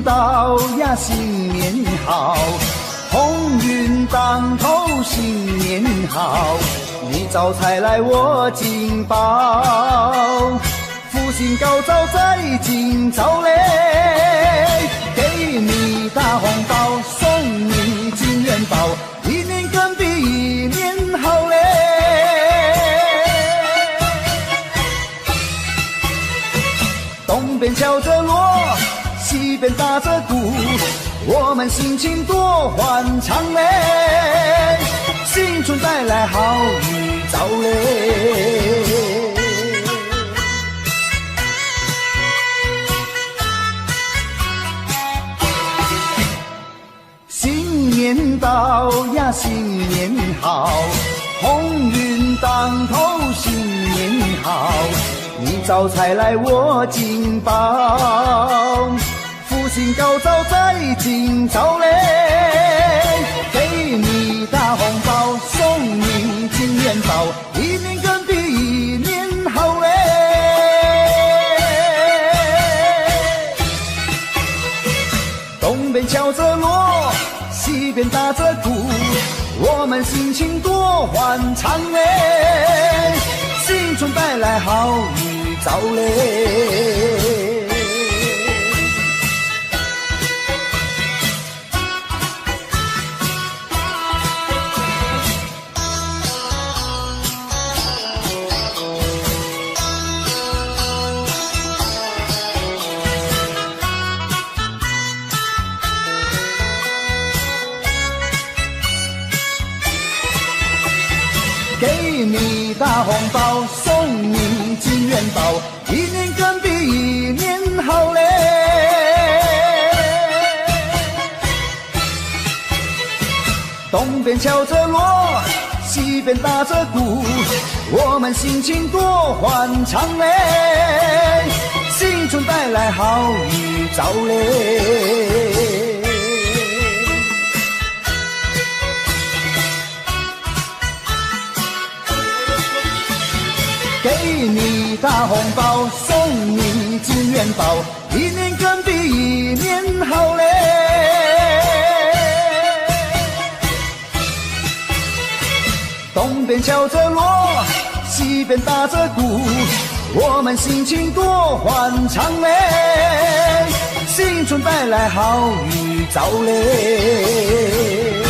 到呀，新年好，鸿运当头新年好，你招财来我进宝，福星高照在今朝嘞，给你大红包，送你金元宝，一年更比一年好嘞。东边敲着锣，西边打着鼓，我们心情多欢畅嘞，新春带来好预兆嘞。新年到呀，新年好，鸿运当头新年好，你招财来我进宝，福星高照在今朝嘞，给你大红包，送你金元宝，一年更比一年好嘞。东边敲着锣，西边打着鼓，我们心情多欢畅嘞，新春带来好预兆嘞。给你大红包，送你金元宝，一年更比一年好嘞。东边敲着锣，西边打着鼓，我们心情多欢畅嘞，新春带来好预兆嘞。给你大红包，送你金元宝，一年更比一年好嘞。东边敲着锣，西边打着鼓，我们心情多欢畅嘞，新春带来好预兆嘞。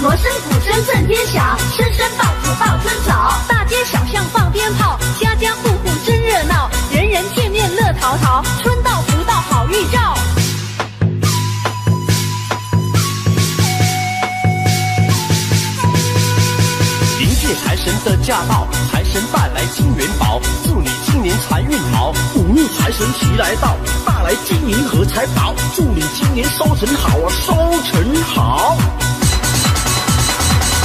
锣声鼓声震天响，声声爆竹报春早。大街小巷放鞭炮，家家户户真热闹，人人见面乐淘淘。春到福到好预兆。迎接财神的驾到，财神带来金元宝，祝你今年财运好。五路财神齐来到，带来金银和财宝，祝你今年收成好啊，收成好。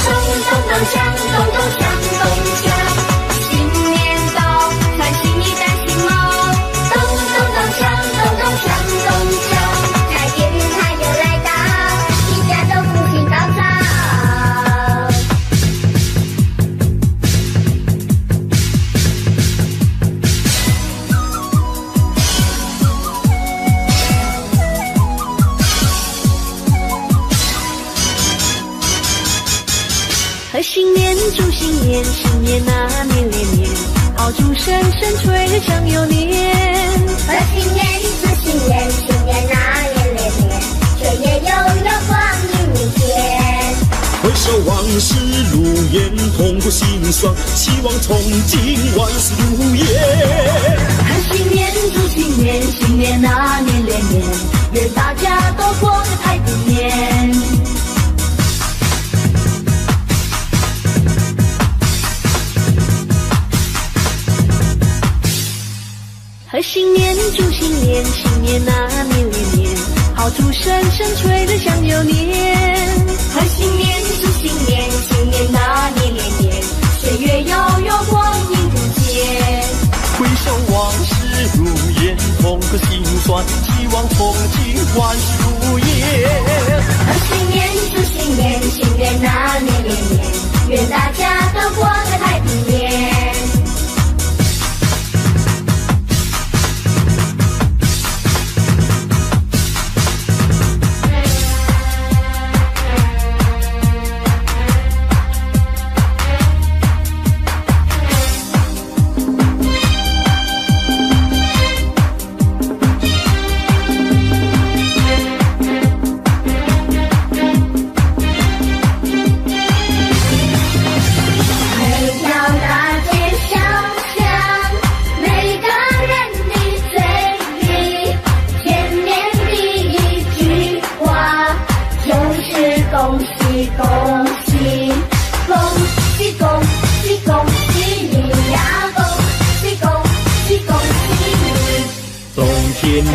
咚咚咚锵，咚咚锵，咚锵，新年到，财星一担心毛。咚咚咚锵，咚咚锵，咚锵，财电它又来到，一家都福星高照。贺新年，祝新年，新年啊年连年，爆竹声声吹响又年。贺新年，祝新年，新年啊年连年，岁月悠悠光阴明天。回首往事如烟，痛过心酸，希望从今万事如愿。贺新年，祝新年，新年啊年连年，愿大家都过个太平年。年，新年啊年连年，好祝声声催人想流年。贺新年，祝新年，新年啊年连年，岁月悠悠光阴如箭。回首往事如烟，痛和心酸，希望从今万事如意。贺新年，祝新年，新年啊年连年，愿大家都过得太平年。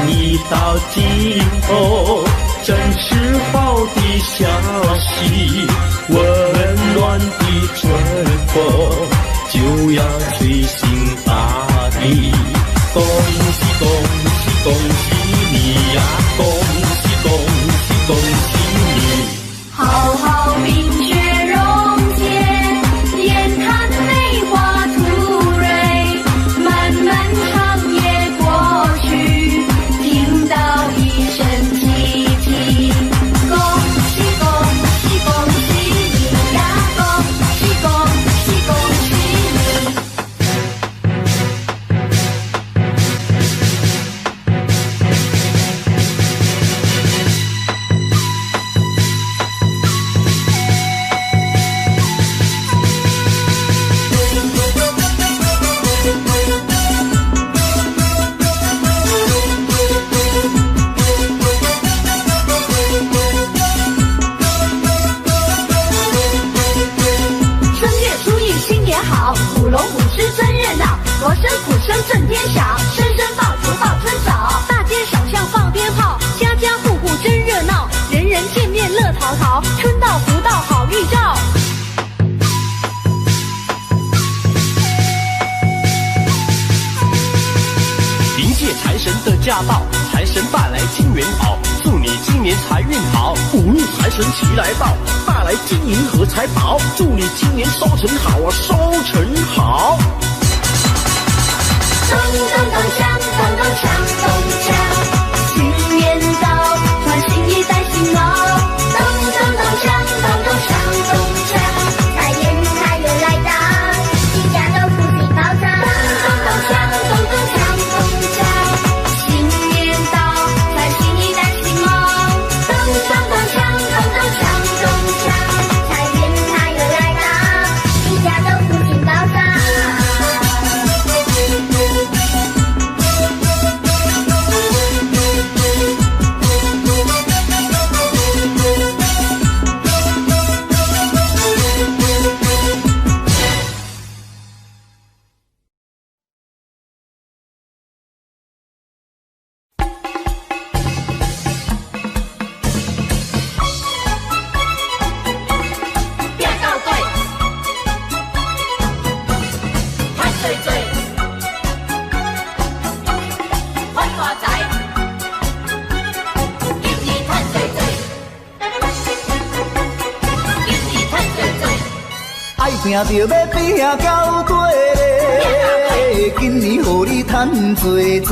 一到尽头，真是好的消息，温暖的春风就要吹醒大地。恭喜恭喜恭喜你呀！恭喜恭喜恭喜你！好好冰雪融解，眼看梅花吐蕊，漫漫长夜过去，听到一声凄凄。恭喜恭喜恭喜你呀！恭喜恭喜恭喜你！舞龙舞狮真热闹，锣声鼓声震天响，声声爆竹报春早。大街小巷放鞭炮，家家户户真热闹，人人见面乐淘淘，春到福到好预兆。迎接财神的驾到，财神带来金元宝，祝你今年财运好。五路财神齐来到，带来金银和财宝，祝你今年收成好啊，收成好。咚咚咚锵，咚咚锵，咚锵，新年到，传新一代兴旺。咚咚咚锵，咚咚锵，咚锵，财源财又来到，一家都福气高涨。咚咚锵，咚咚锵，咚锵，新年到，传新一代兴旺。咚咚咚锵，咚咚锵，咚锵，财源财又来到，一家都福气高涨。拼着要拼到底，今年予你赚多多。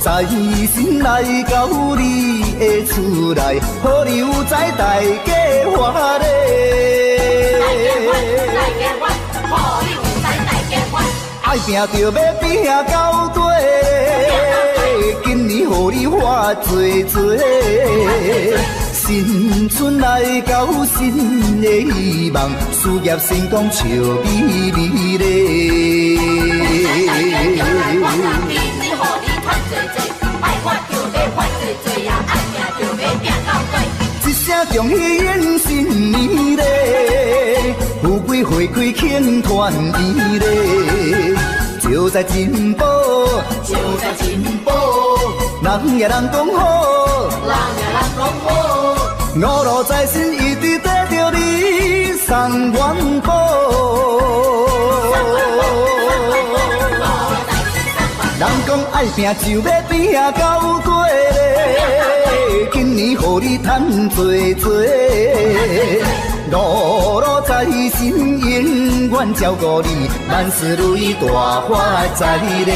财神来到你的厝内，好你有财大家欢乐。爱拼着要拼到底，今年予你花多多。新春来到，新的希望，事业成功笑眯眯咧。一声恭喜迎新年咧，富贵花开庆团圆咧，就在进步，就在进步。步，人也人讲好，人也人讲好，五路财神一直跟着你送元宝。人讲爱拼就要拼到底咧，今年予你赚多多，五路财神永远照顾你，万事如意大发财咧。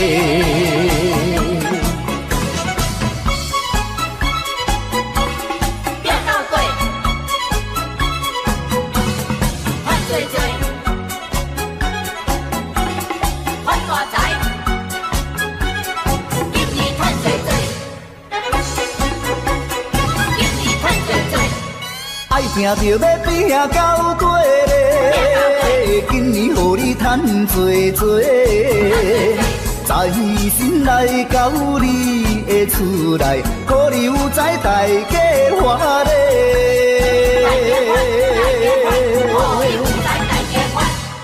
拼着要拼到底咧，今年予你赚多多，财神来到你的厝内，予你有财大家欢咧。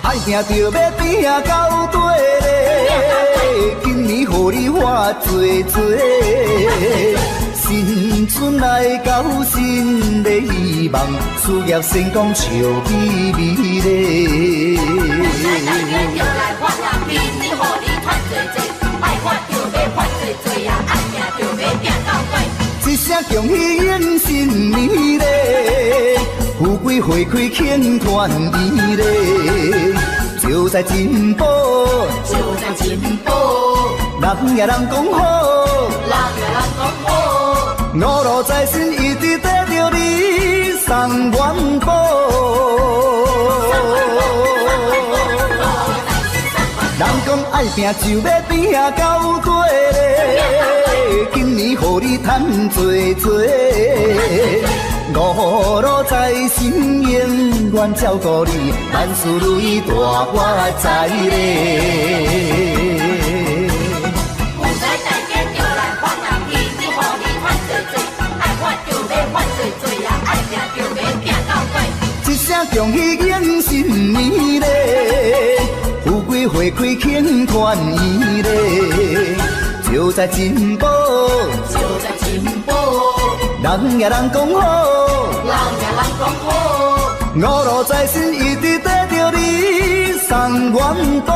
爱拼着要拼到底咧，今年予你活多多。新春来到，新的希望，事业成功笑眯眯咧。就来发人面，你予你赚多多，爱发就要发多多呀，爱拼就要拼到底。一声恭喜迎新年咧，富贵花开庆团圆咧，就在进步，就在进步，人也人讲好，人也人讲好。五路财神一直跟着你送元宝，人讲爱拼就要拼到底咧，今年予你赚多多，五路财神永远照顾你，万事如意大发财咧。一声恭喜迎新年咧，富贵花开庆团圆咧，就在进步，就在进步，人也人讲好，人也人讲好。五路财神一直跟着你送元宝，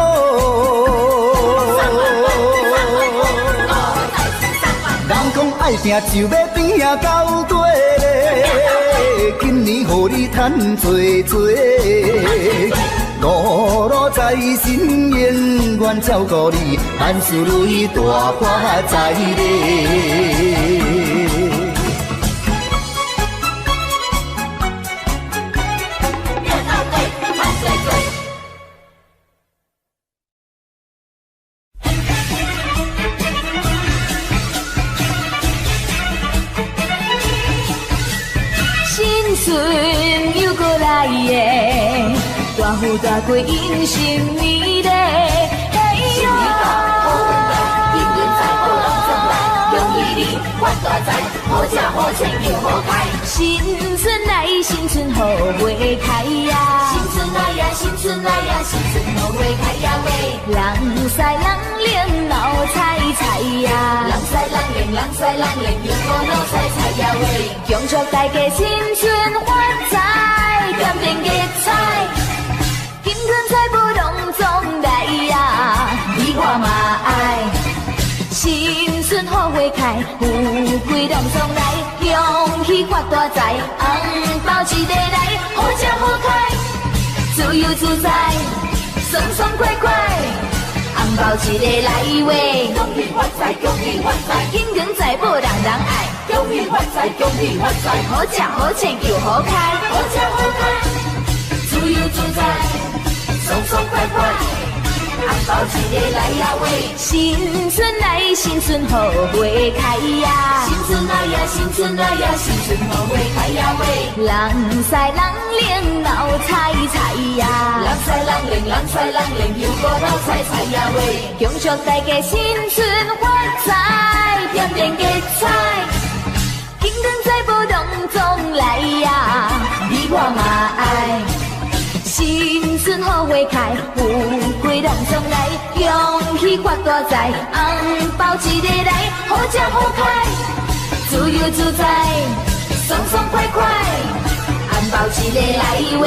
人讲爱拼就要拼到底咧，今年予你赚多多，五路财神永远照顾你，万事如意大发财咧。春又过来耶，大富大贵迎新年嘞，哎呦！幸运财宝龙中来，恭喜你发大财，好吃好穿又好开。新春来，新春好花开呀！新春来呀，新春来呀，新春好花开呀喂！人赛人灵闹彩彩呀！人赛人灵，人赛人灵，又过闹彩彩呀喂！恭祝大家新春发财，点点吉彩，金光财宝隆中来呀！你我嘛爱。新春好花开，富贵隆中来，恭喜发大财，红包一个来，好吃好开，自由自在，爽爽快快，红包一个来喂，恭喜发财，恭喜发财，金光财宝人人爱，恭喜发财，恭喜发财，好吃好穿又好开，好吃好开，自由自在，爽爽快快。红包一个来呀喂，新春来，新春好花开呀！新春来呀，新春来呀，新春好花开呀喂！人赛人灵闹彩彩呀！人赛人灵，人赛人灵，又过闹彩彩呀喂！恭祝大家新春发财，点点吉彩，金光财宝隆中来呀！你我嘛爱。新春好花开，富贵隆中来，恭喜发大财，红包一个来，好吃好开，自由自在，爽爽快快，红包一个来喂。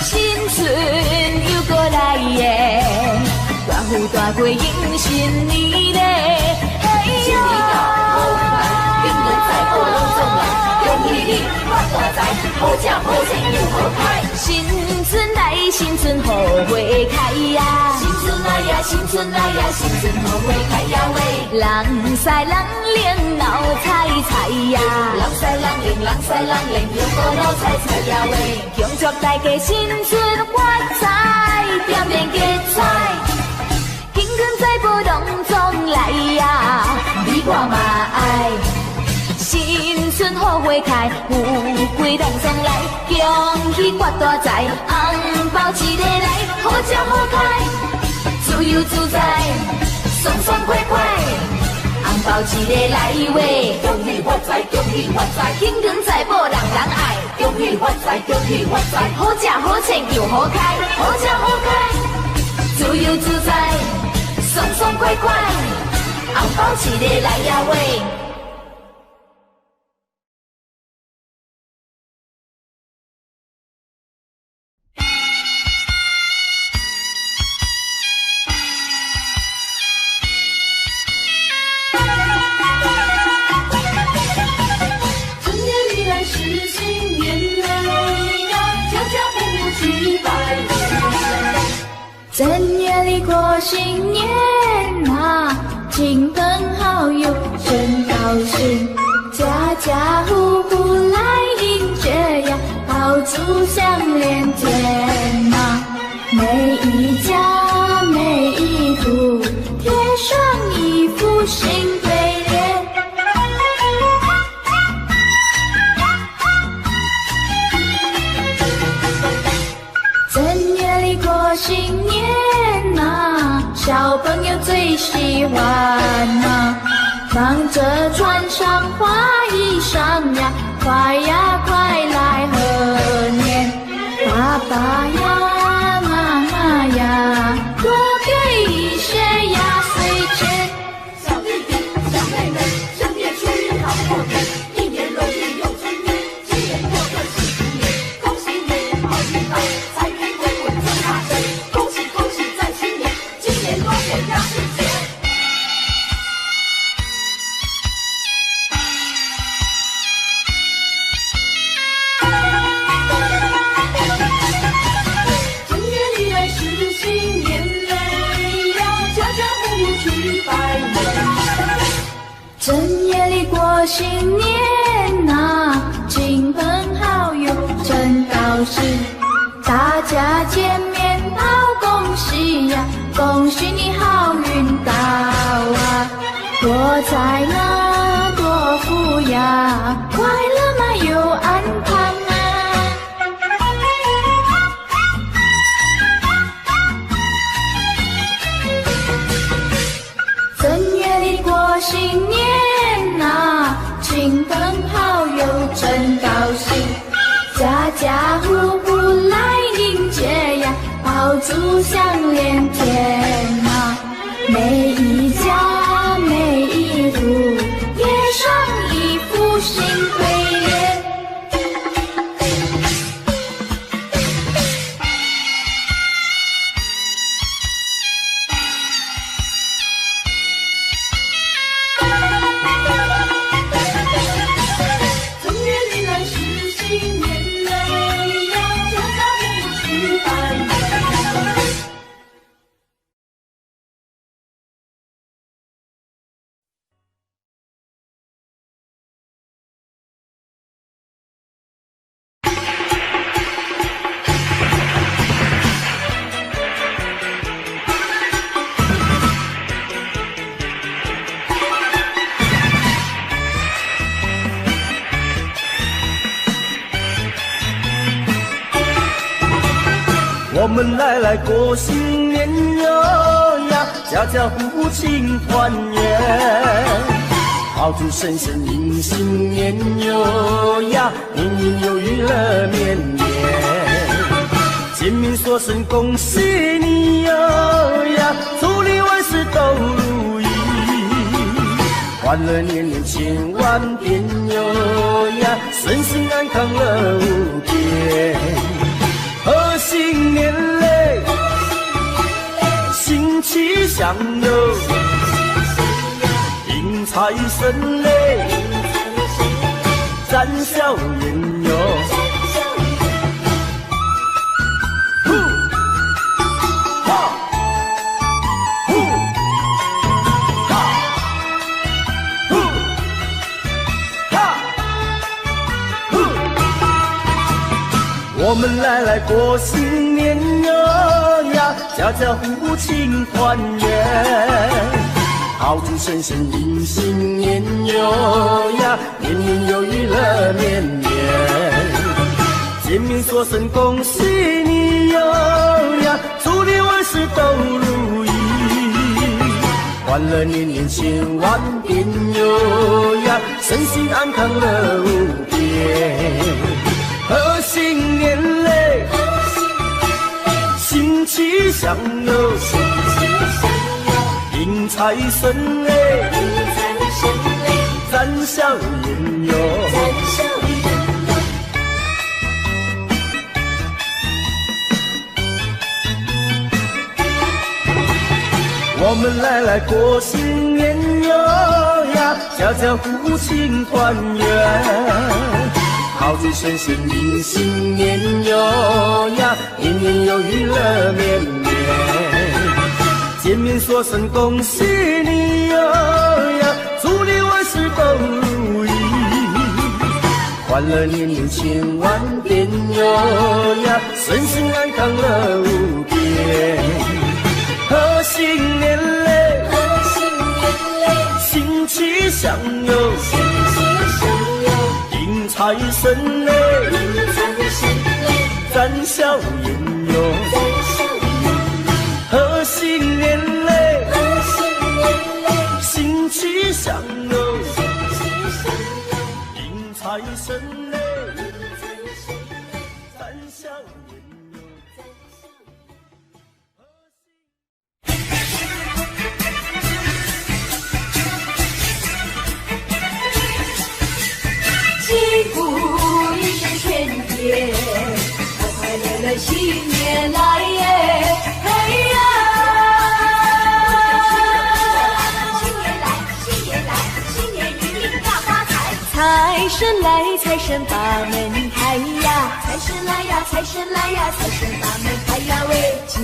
新春又过来耶，大富大贵迎新年嘞，新年到，好运来，金银财宝拢总来，恭喜你发大财，好吃好穿又好开。新春来，新春好花开呀，新春来呀，新春来呀，新春好花开呀喂，人赛人灵闹彩彩呀，人赛人灵，人赛人灵又过闹彩彩呀喂，恭祝大家新春发财，点点结彩，金光财宝拢总来呀，你我嘛爱。新春好花开，富贵拢总来，恭喜发大财，红包一个来，好吃好开，自由自在，爽爽快快，红包一个来喂，恭喜发财，恭喜发财，金光财宝人人爱，恭喜发财，恭喜发财，好吃好穿又好开，好吃好开，自由自在，爽爽快快，红包一个来呀喂。正月里过新年啊，亲朋好友真高兴，家家户户来迎接呀，爆竹响连天啊，每一家每一户贴上一副新对联。正月里过新年啊，小朋友最喜欢啊，忙着穿上花衣裳呀，快呀快来贺年，爸爸呀妈妈呀，多给一些压岁钱。小弟弟小妹妹，正月初一好过年，一年容易又春天，今年过个幸福年，恭喜你好运到，财源滚滚赚大钱，恭喜恭喜在新年，今年多点压岁钱。正月里来是新年嘞呀，家家户户去拜年。正月里过新年啊，亲朋好友真高兴，大家见面道恭喜呀，恭喜你好运到啊，多财呢多福呀，快乐嘛又安康啊。正月里过新年啊，亲朋好友真高兴，家家户户来迎接呀，爆竹响连天啊，每一家每一户贴上一副新对联。正月里来是新年嘞呀，家家户户去拜年。我们来过新年哟呀，家家户户庆团圆。炮竹声声迎新年哟呀，年年有余乐绵绵。见面说声恭喜你哟呀，祝你万事都如意，欢乐年年千万遍哟呀，顺心安康乐无边。贺新年嘞，新气象哟，迎财神嘞，展笑颜哟。我们来过新年哟呀，家家户户庆团圆，炮竹声声迎新年哟呀，年年有余乐绵绵。见面说声恭喜你哟呀，祝你万事都如意，欢乐年年千万遍哟呀，身心安康乐无边。贺新年嘞，新气象哟，迎财神嘞，展笑颜哟。我们来过新年哟呀，家家户户庆团圆。炮竹声声迎新年哟呀，年年有余乐绵绵。见面说声恭喜你哟呀，祝你万事都如意，欢乐年年千万遍哟呀，顺心安康乐无边。贺新年嘞，新气象哟，迎财神嘞，展笑颜哟。贺新年嘞，新气象哟，迎财神嘞，展笑颜哟。金鼓一声喧天，快快乐乐新年来耶！嘿呀！新年来，新年来，新年一定大发财！财神来，财神把门开呀！财神来呀，财神来呀，财神把门开呀喂！金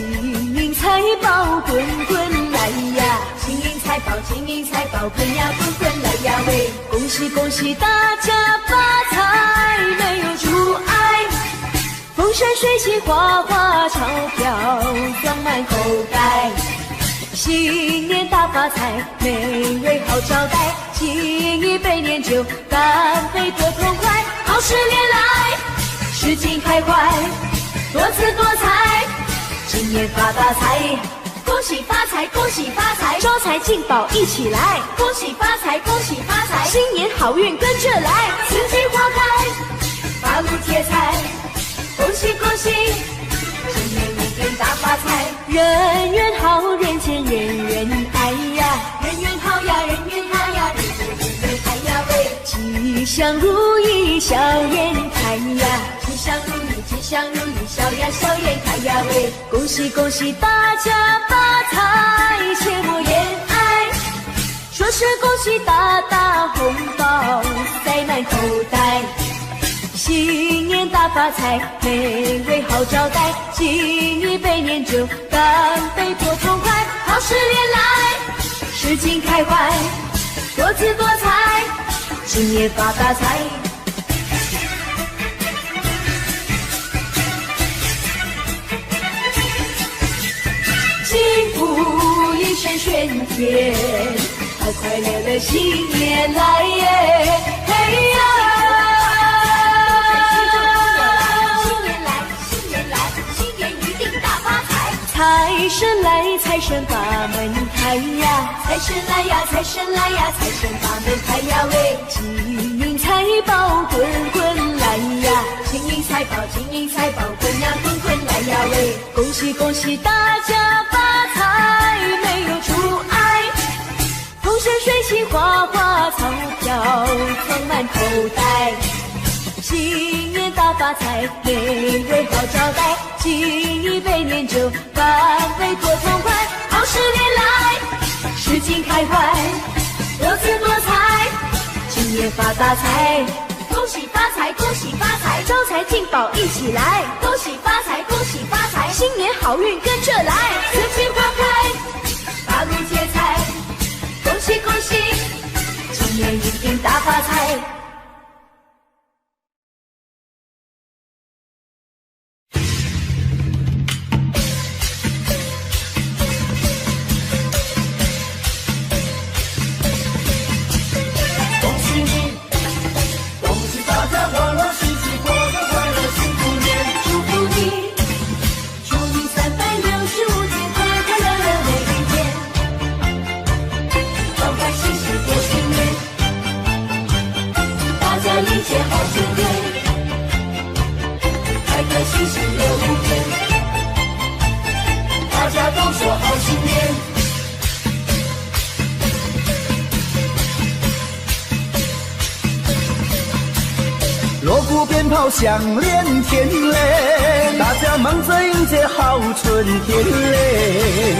银财宝滚滚来呀！金银财宝，金银财宝滚呀滚滚来呀喂！恭喜恭喜大家发财，没有阻碍，风生水起，花花钞票装满口袋。新年大发财，美味好招待，敬一杯年酒，干杯多痛快。好事连来，事情开怀，多姿多彩，今年发大财。恭喜发财，恭喜发财，招财进宝一起来！恭喜发财，恭喜发财，新年好运跟着来！四季花开，八路贴财，恭喜恭喜，今年一定大发财！人缘好，人见人缘爱呀，人缘好呀，人缘好呀，人见人缘爱呀喂！吉祥如意，笑颜开呀，吉祥如意，吉祥如意，笑呀笑颜开呀喂！恭喜恭喜大家发财，切莫言哀，说声恭喜大大红包塞满口袋。新年大发财，美味好招待，敬一杯年酒，干杯多痛快。好事连来，事情开怀，多姿多彩，今年发大财。金鼓一声喧天，快快乐乐新年来耶！嘿呀！新年来，新年来，新年一定大发财！财神来，财神把门开呀！财神来呀，财神来呀，财神把门开呀喂！金银财宝滚滚来呀！金银财宝，金银财宝滚呀滚滚来呀喂！恭喜恭喜大家发财，没有阻碍，风生水起，花花草票装满口袋。新年大发财，每位好招待，敬一杯年酒，干杯多痛快。好事年来，事情开怀，多姿多彩，今年发大财。恭喜发财，恭喜发财，招财进宝一起来。恭喜发财，恭喜发财，新年好运跟着来。四季花开，大路接财，恭喜恭喜，今年一定大发财。锣鼓鞭炮响连天嘞，大家忙着迎接好春天嘞。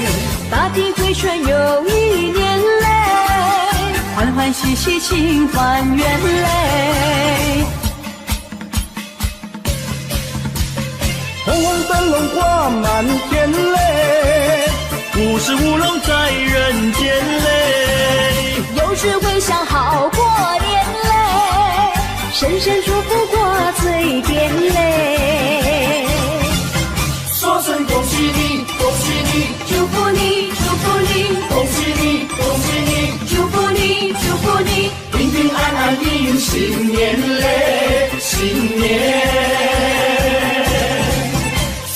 大地回春又一年嘞，欢欢喜喜庆团圆嘞。红红灯笼挂满天嘞，五十五龙在人间嘞，有智慧想好过年嘞，声声祝福挂嘴边嘞。说声恭喜你，恭喜你，祝福你，祝福你，恭喜你，恭喜你，祝福你，祝福你，平平安安迎新年嘞，新年。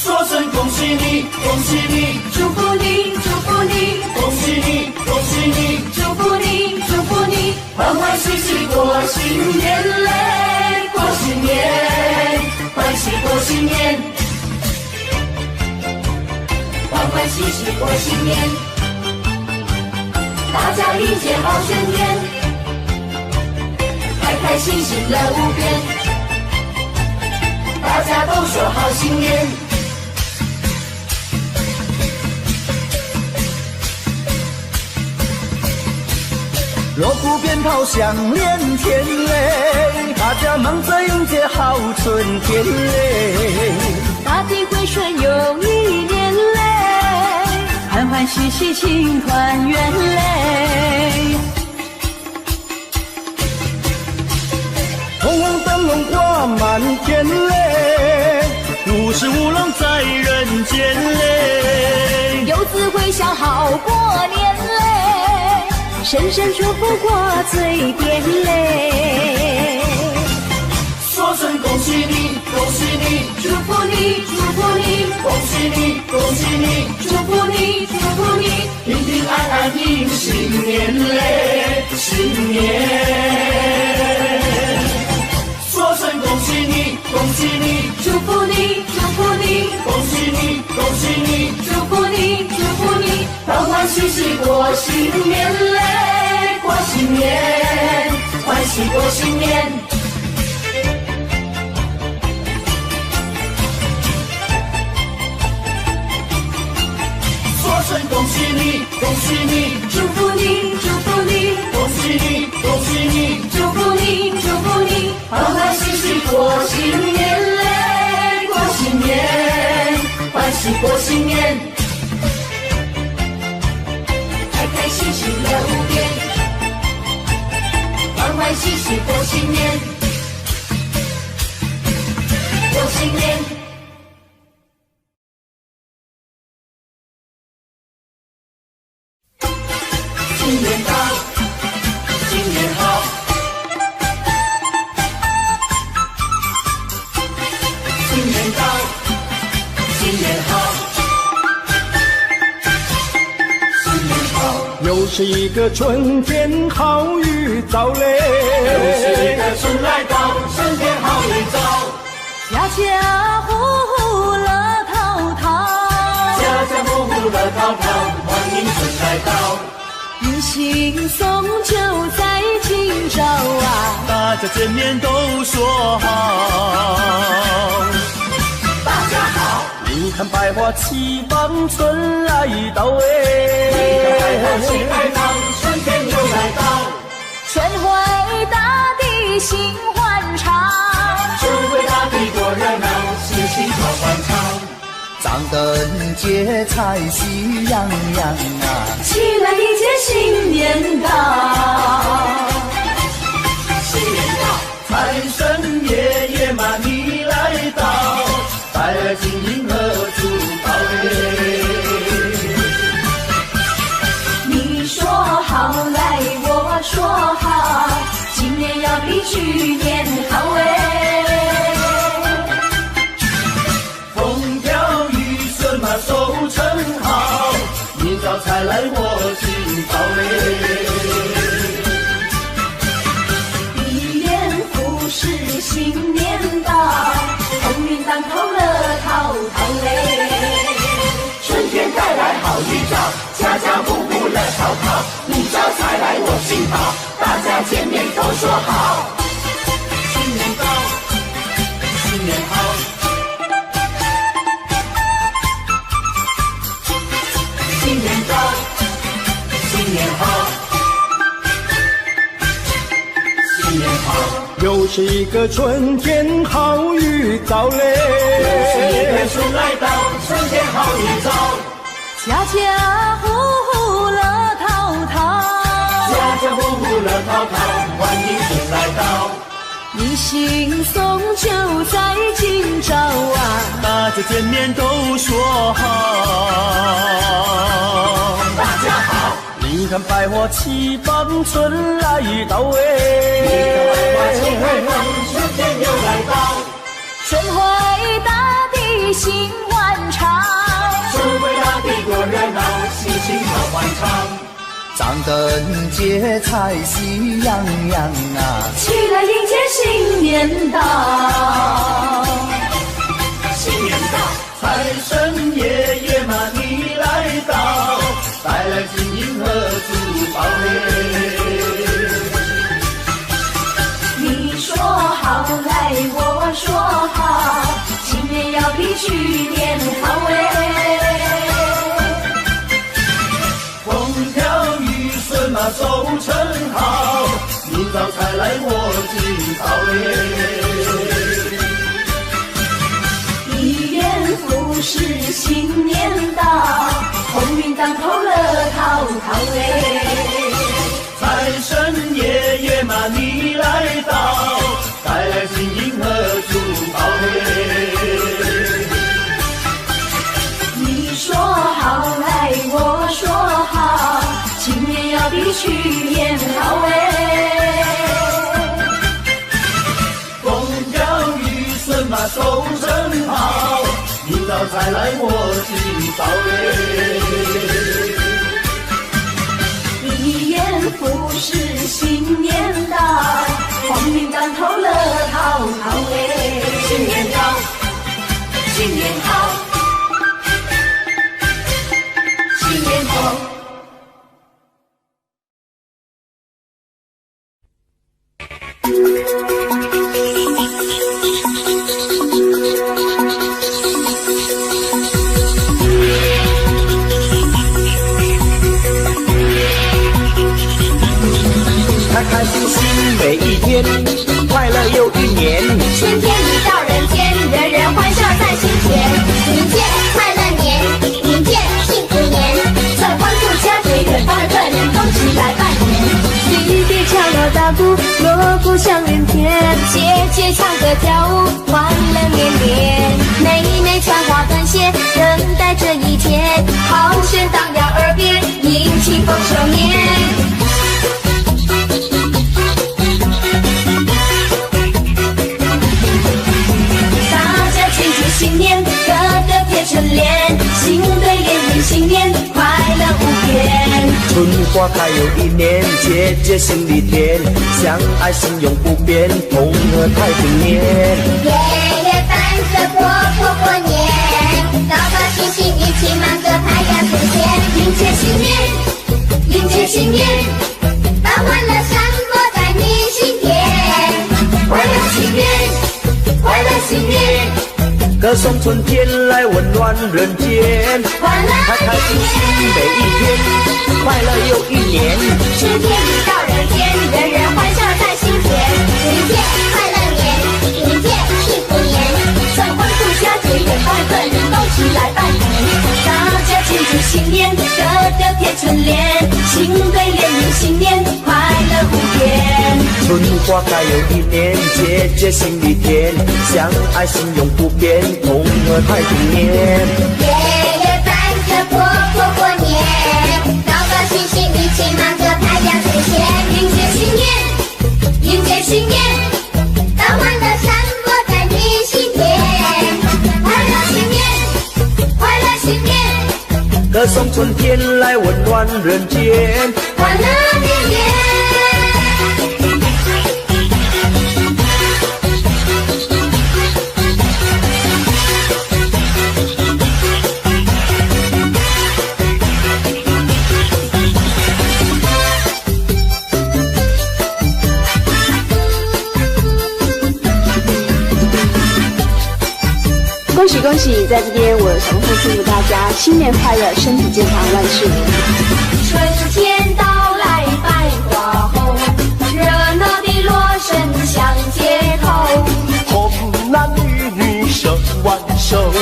说声恭喜你，恭喜你，祝福你，祝福你，恭喜你，恭喜你，祝福你，祝福你，欢欢喜喜过新年嘞，过新年，欢喜过新年，欢欢喜喜过新年，大家迎接好春天，开开心心乐无边，大家都说好新年。锣鼓鞭炮响连天嘞，大家忙着迎接好春天嘞。大地回春又一年嘞，欢欢喜喜庆团圆嘞。红红灯笼挂满天嘞，五十五龙在人间嘞，有智慧想好过年嘞，声声祝福挂嘴边嘞。说声恭喜你，恭喜你，祝福你，祝福你，恭喜你，恭喜你，祝福你，祝福你，平平安安迎新年嘞，新年。说声恭喜你，恭喜你，祝福你，祝福你，恭喜你，恭喜你，祝福你，祝福你，欢欢喜喜过新年嘞，过新年，欢喜过新年。说声恭喜你，恭喜你，祝福你，祝福你，恭喜你，恭喜你，祝福你，祝福你，欢欢喜喜过新年嘞，过新年，欢喜过新年，开开心心乐无边，欢欢喜喜过新年，过新年。新年到，新年好，新年到，新年好。是一个春天好预兆嘞，又是一个春来到，春天好预兆。家家户户乐淘淘，家家户户乐淘淘，欢迎春来到。迎新送旧在今朝啊，大家见面都说好。大家好，你看百花齐放，春来到你看百花齐开放，春天又来到。春回大地心欢畅，春回大地多热闹，喜庆好欢唱。张灯结彩喜洋洋啊，起来迎接新年到。新年到，财神爷爷嘛你来到，带来金银和珠宝嘞。你说好来我说好，今年要比去年好哎。风调雨顺嘛收成好，明早才来我敬报嘞。一元复始新年到，鸿运当头乐淘淘嘞。春天带来好预兆，家家户户乐淘淘，明早才来我敬报，大家见面都说好。新年到，新年好。新年到，新年好，新年好。又是一个春天好预兆嘞，又是一个春来到，春天好预兆。家家户户乐淘淘，家家户户乐淘淘，欢迎春来到。迎新送旧在今朝啊，大家见面都说好。大家好，你看百花齐放，春来到你看百花齐开放，春天又来到。春回大地心欢畅，春回大地多热闹，喜庆好欢唱。张灯结彩喜洋洋啊，起来迎接新年到。新年到，财神爷爷嘛你来到，带来金银和珠宝嘞。你说好来我说好，今年要比去年好哎。风调雨顺嘛收成好，明早才来我敬报嘞。一元复始新年到，鸿运当头乐淘淘哎。财神爷爷嘛你来到，带来金银和珠宝嘞。你说好来我说好，今年要比去年好哎。风调雨顺嘛收成好，明早才来我敬报嘞。一元复始新年到，鸿运当头乐淘淘哎。新年到，新年好，新年好。开开心心每一天，快乐又一年。春天已到人间，人人欢笑在心田。迎接快乐年，迎接幸福年。在欢度佳节，远方的客人都起来拜年。弟弟敲锣打鼓，锣鼓响连天。姐姐唱歌跳舞，欢乐绵绵。妹妹穿花短鞋，等待这一天。好声荡漾耳边，迎庆丰收年。新年，个个贴春联，新对联迎新年，快乐无边。春花开又一年，节节心里甜，相爱心永不变，同和太平年。夜夜伴着婆婆过年，高高兴兴一起忙着拍呀出现，迎接新年，迎接新年，把欢乐散播在你心田，快乐新年，快乐新年，歌颂春天来温暖人间，欢乐开开心心每一天，快乐又一年。春天已到人间，人人欢笑在心田，迎接快乐年，迎接幸福年，双方不下结缘伴客人都起来拜年，大家庆祝新年，个个贴春联，新对联迎新年，快乐无边。春花开又一年，节节心里甜，相爱心永不变，同和太平年。夜夜伴着婆婆过年，高高兴兴一起忙着拍呀出现，迎接新年，迎接新年，把欢乐散播在你心田，快乐新年，快乐新年，歌颂春天来温暖人间，欢乐绵绵。恭喜恭喜！在这边，我想祝福大家新年快乐，身体健康，万事如意。春天到来百花红，热闹的锣声响街头，红男绿女手挽手，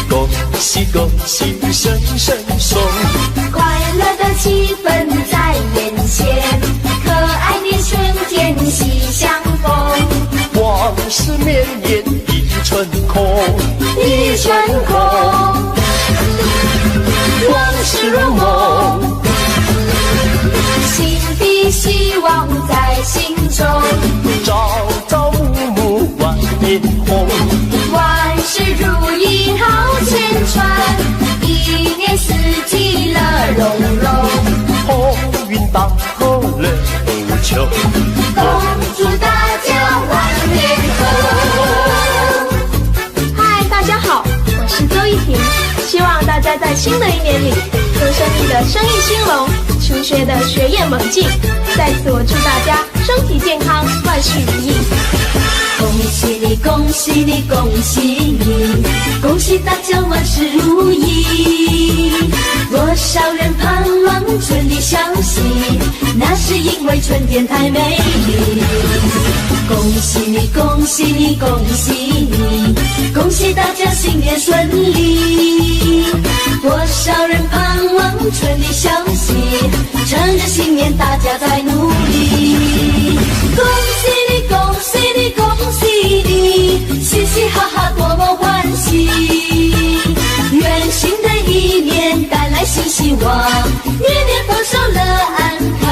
恭喜恭喜声声送，快乐的气氛在眼前，可爱的春天喜相逢，往事绵延一春空，一春空，往事如梦，新的希望在心中，朝朝暮暮万年红，万事如意好千传，一年四季乐融融，红云当头乐不穷，恭祝大家万年红。嗨，大家好，我是周一婷，希望大家在新的一年里，做生意的生意兴隆，求学的学业猛进。在此，我祝大家身体健康，万事如意。恭喜你，恭喜你，恭喜你，恭喜大家万事如意。多少人盼望春的消息，那是因为春天太美丽。恭喜你，恭喜你，恭喜你，恭喜大家新年顺利。多少人盼望春的消息，趁着新年大家在努力。恭喜你，恭喜你，恭喜你，嘻嘻哈哈多么欢喜。愿新的一年带来新希望，年年丰收乐安康。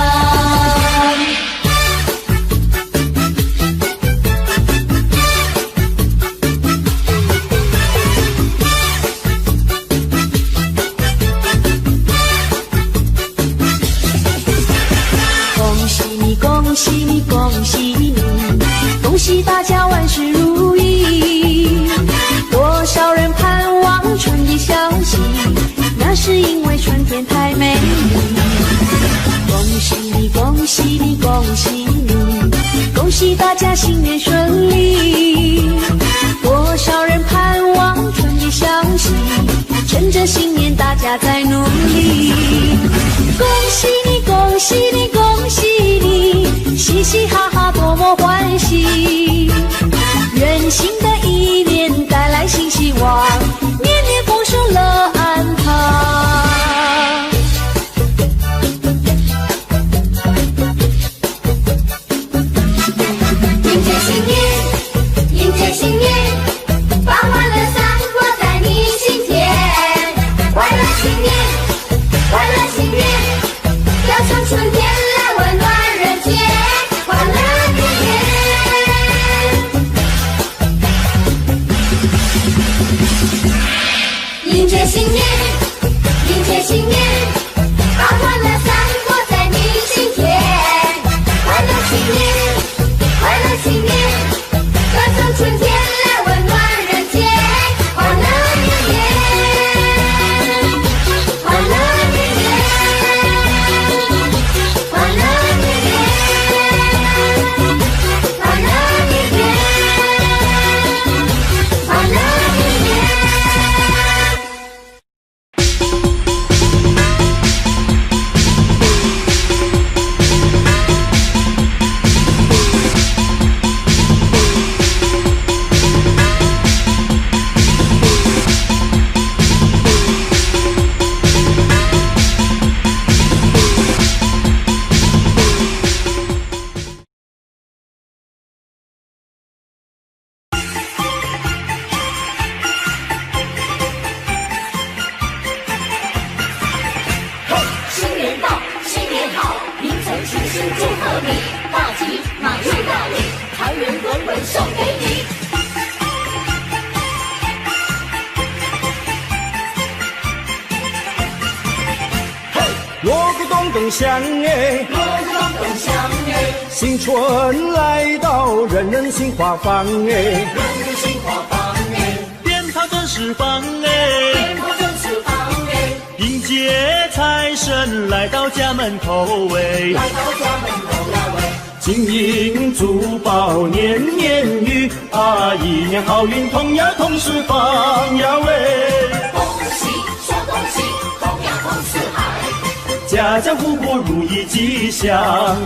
恭喜你，恭喜你，恭喜你，恭喜大家万事如意。多少人盼望春的消息，那是因为春天太美丽。恭喜你，恭喜你，恭喜你，恭喜大家新年顺利。多少人盼望春的消息，趁着新年大家在努力。恭喜你，恭喜你，恭喜你，嘻嘻哈哈多么欢喜。愿新的一年带来新希望，年年丰收乐安康。迎接新年，迎接新年，把欢乐散播在你心田，快乐新年，快你，大吉马去大利，财源滚滚送给你。锣鼓咚咚响哎，锣鼓咚咚响哎，新春来到，人人心花放哎，人人心花放哎，鞭炮正释放哎，鞭炮正释放哎，迎接财神来到家门口哎，来到家门口呀喂，金银珠宝年年余啊，一年好运同呀同时放呀喂，恭喜说恭喜，同呀同四海。家家户户如意吉祥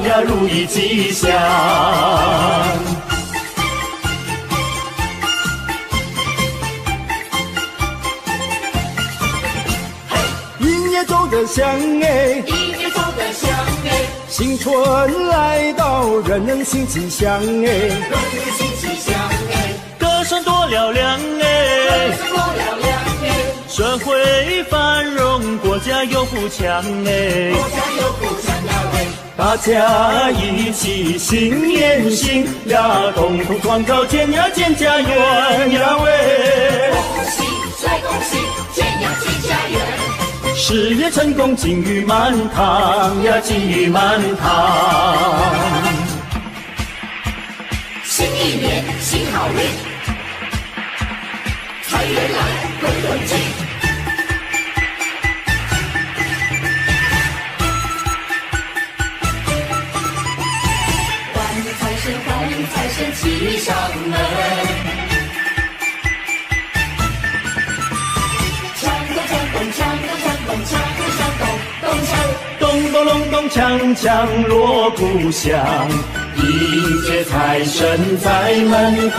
呀，如意吉祥。一年走得香哎，一年走得香哎，新春来到，人人心吉祥哎，人人心吉祥哎，歌声多嘹亮哎，歌声多嘹亮哎，社会繁荣，国家有富强哎，国家有富强呀喂，大家一起心连心呀，共同创造建呀建家园呀喂，恭喜再恭喜，建呀建家园，事业成功金玉满堂呀，金玉满堂。新一年新好运，财源来滚滚进。欢迎财神，欢迎财神骑上门，锵咚锵咚锵咚锵咚锵咚锵咚咚锵。咚咚隆咚锵锵锣鼓响，迎接财神在门口，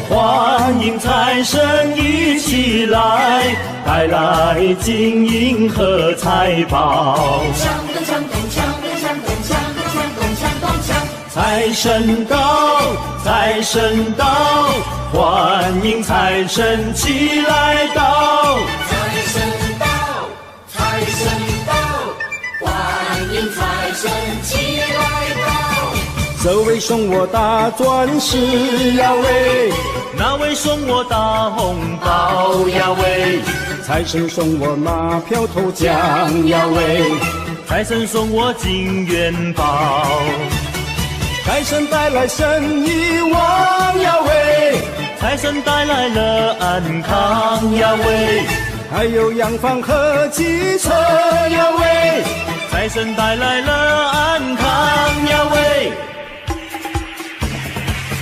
欢迎财神一起来，带来金银和财宝。锵咚锵咚锵咚锵咚锵咚锵咚锵咚锵。财神到，财神到，欢迎财神齐来到。财神到，财神到，欢迎财神齐来到。这位送我大钻石呀喂，那位送我大红包呀喂，财神送我马票头奖呀喂，财神送我金元宝，财神带来生意旺呀喂，财神带来了安康呀喂，还有洋房和汽车呀喂，财神带来了安康呀喂，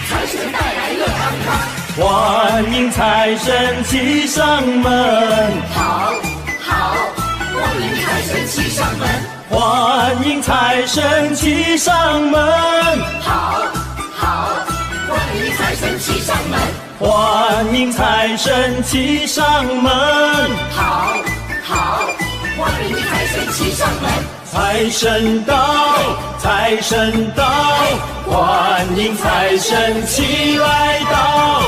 财神带来了安康。欢迎财神骑上门，好，好，欢迎财神骑上门。欢迎财神骑上门，好，好，欢迎财神骑上门。欢迎财神骑上门，好，好，欢迎财神骑上门。财神到，财神到，欢迎财神齐来到。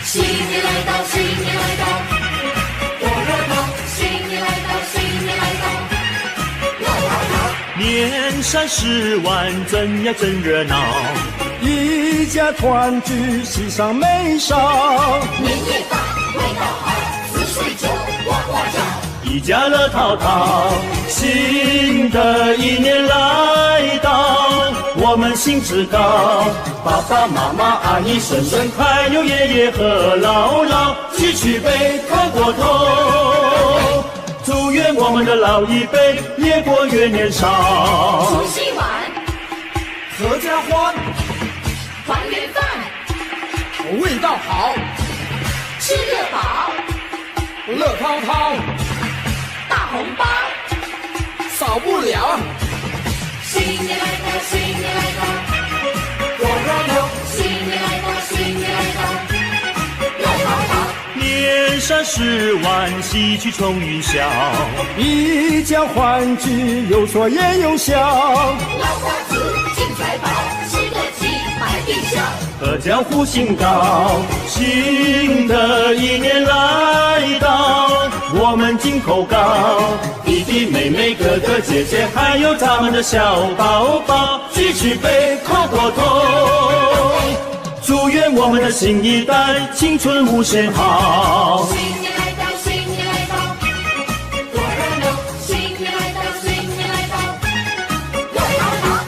新年来到，新年来到，我热闹。新年来到，新年来到，我跑跑。年三十晚，真呀真热闹，一家团聚，喜上眉梢，年夜饭味道好，吃水酒呱呱叫。一家乐淘淘，新的一年来到，我们兴致高，爸爸妈妈阿姨婶婶还有爷爷和姥姥，举起杯喝过头，祝愿我们的老一辈越过越年少。除夕晚合家欢，团圆饭，味道好，吃得饱，乐滔滔，大红包。少不了。新年来到，新年来到，我热闹。新年来到，新年来到，热闹闹。年三十晚，喜气冲云霄，一家欢聚，有说也有笑，老瓜子进财宝，吃得起买地小。阖家福星高，新的一年来到，我们金口高，弟弟妹妹妹哥哥姐姐，还有咱们的小宝宝，举起杯，叩过头，祝愿我们的新一代青春无限好。新年来到，新年来到，多热闹！新年来到，新年来到，又好好。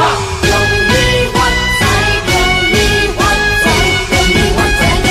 恭喜发财，恭喜发财，恭喜发财，恭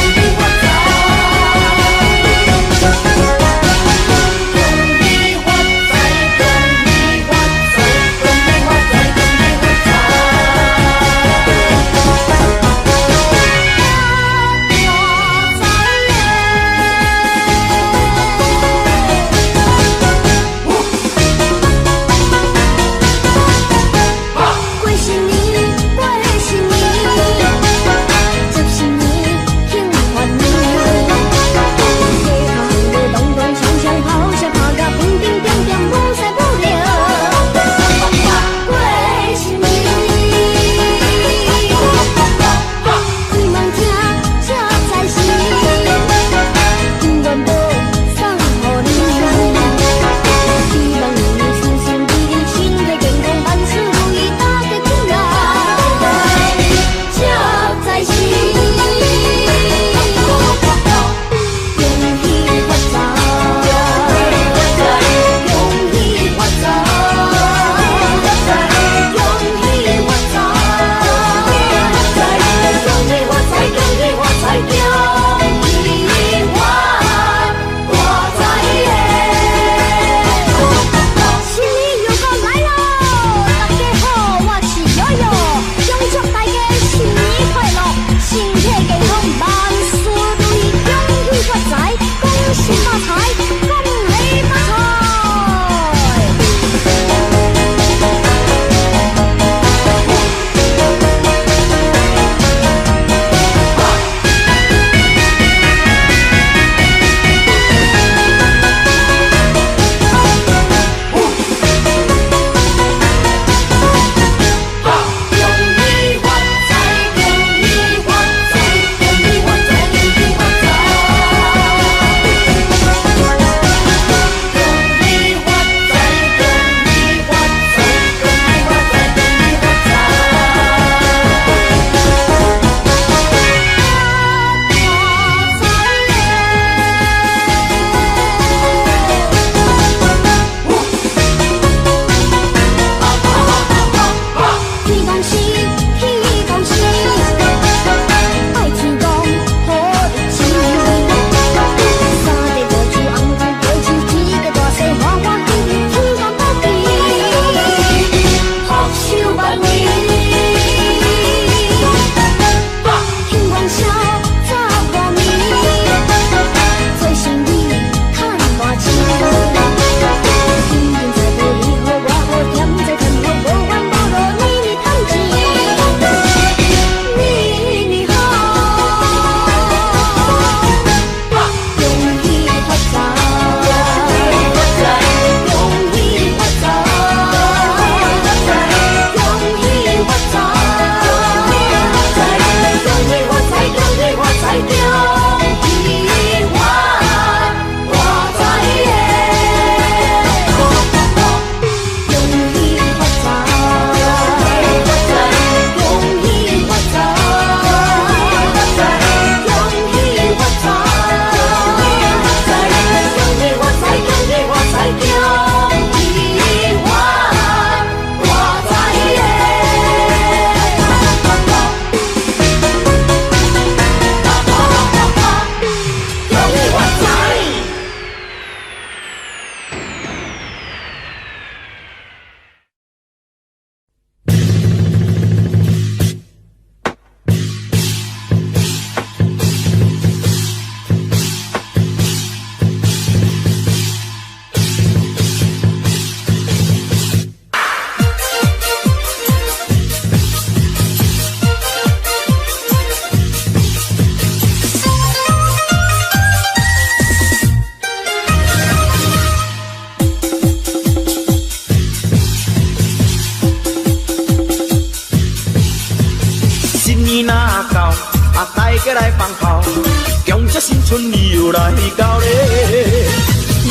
新春又来到咧。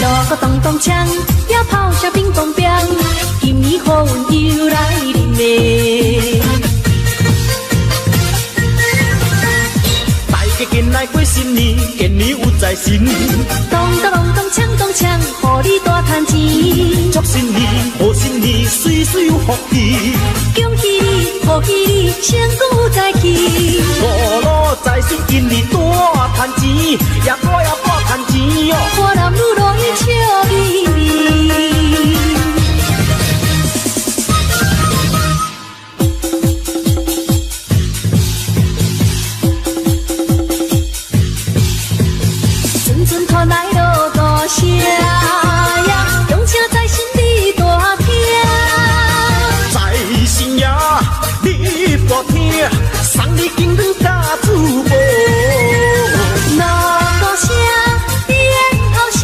锣鼓咚咚锵，也炮声乒乓乓，今年好运又来临咧。大家紧来过新年，健年有财神。咚咚咚咚锵咚锵，互你大赚钱。祝新年，贺新年，岁岁有福气。恭喜你，贺喜你，成功有财气。五路财神今年大赚钱，也大赚钱哟。花男女乐意笑眯眯。阵阵传来锣鼓声呀，恭请财神你大听。财神爷，你大听，送你金光甲珠宝。锣鼓声，鞭炮声，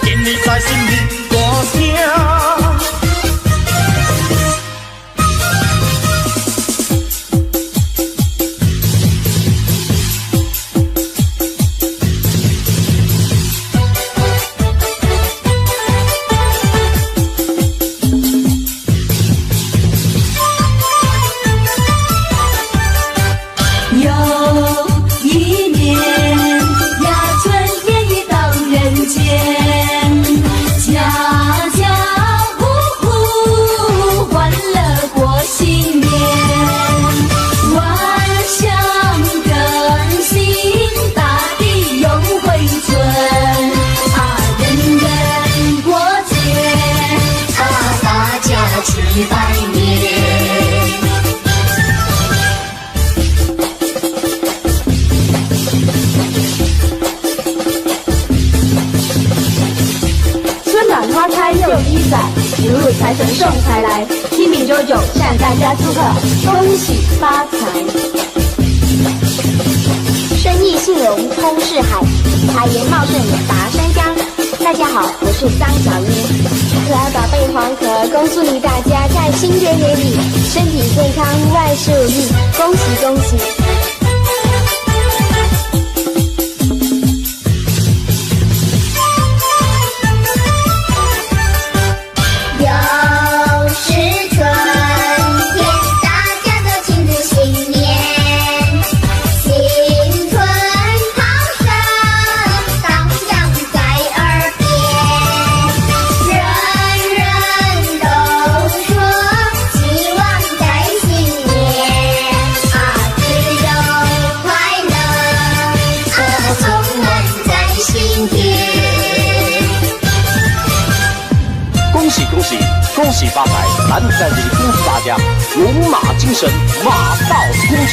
今年财神你大声。又一年呀，春天已到人间，家家户户欢乐过新年，万象更新，大地又回春，人人过节，大家去拜年。春暖花开又一载，如入财神送财来，7饼9酒向大家祝贺，恭喜发财。生意兴隆通四海，财源茂盛达山江。大家好，我是张小英，可爱宝贝黄河，恭祝你大家在新的年里身体健康，万事如意，恭喜恭喜！又是春天，大家都庆祝新年，新春好声荡漾在耳边，人人都说希望在新年自由快乐充满在心田。恭喜恭喜恭喜发财！咱在这里恭祝大家龙马精神，马到功成。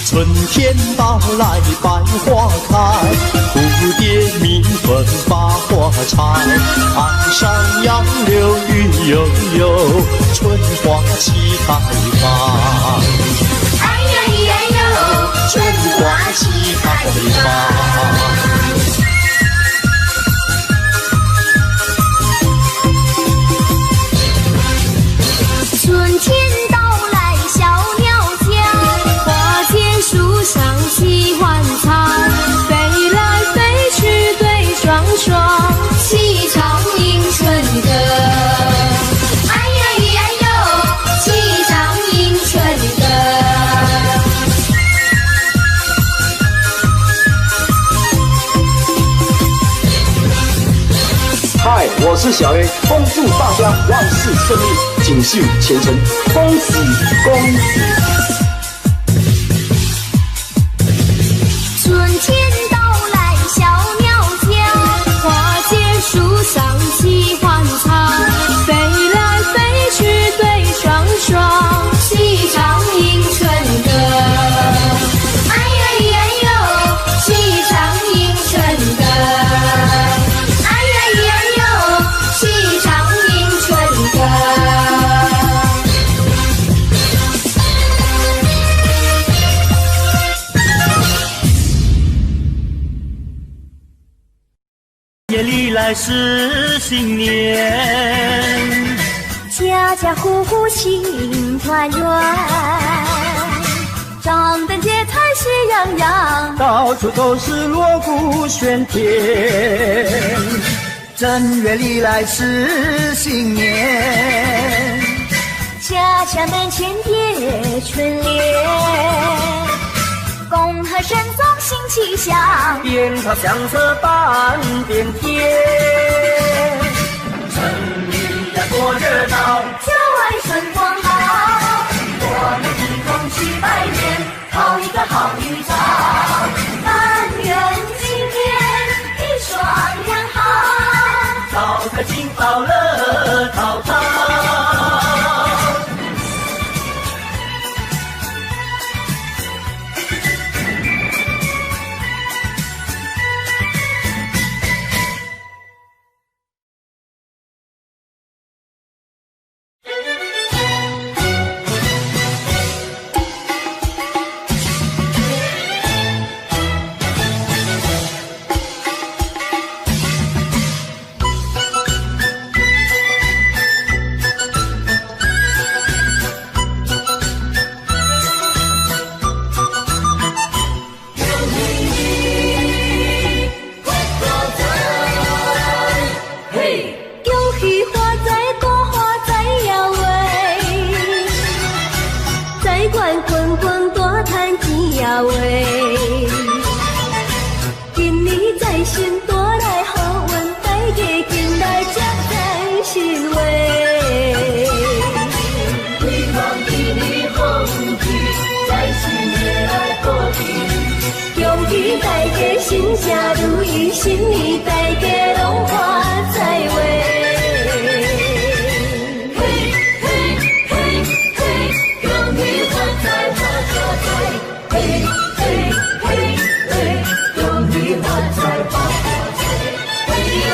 春天到来百花开，蝴蝶鸣凤把花采。岸上杨柳绿油油，春花齐开放。哎呀咿呀哟，春花齐开放。春天到来小鸟叫，花间树上齐欢唱，飞来飞去对双双，齐唱迎春歌。哎呀咿呀哟，齐唱迎春歌。嗨，我是小 A， 恭祝大家万事顺利，锦绣前程，恭喜恭喜！春天到来小鸟叫，花间树上齐欢唱，飞来飞去对双双，齐唱迎春歌。哎呀咿呀哟，齐唱迎春歌。哎呀咿呀哟，齐唱迎春歌。夜里来是新年，家家户户庆团圆，张张灯结彩喜洋洋，到处都是锣鼓喧天。正月里来是新年，家家门前贴春联，恭贺声中新气象，鞭炮响彻半边天。城里呀多热闹，郊外春光好，我们一同去拜年，讨一个好预兆。但愿今年一双两好，招财进宝乐淘淘。新家如意，新年大家拢发财喂！嘿嘿嘿嘿，恭喜发财发发财！嘿嘿嘿嘿，恭喜发财发发财！嘿哟，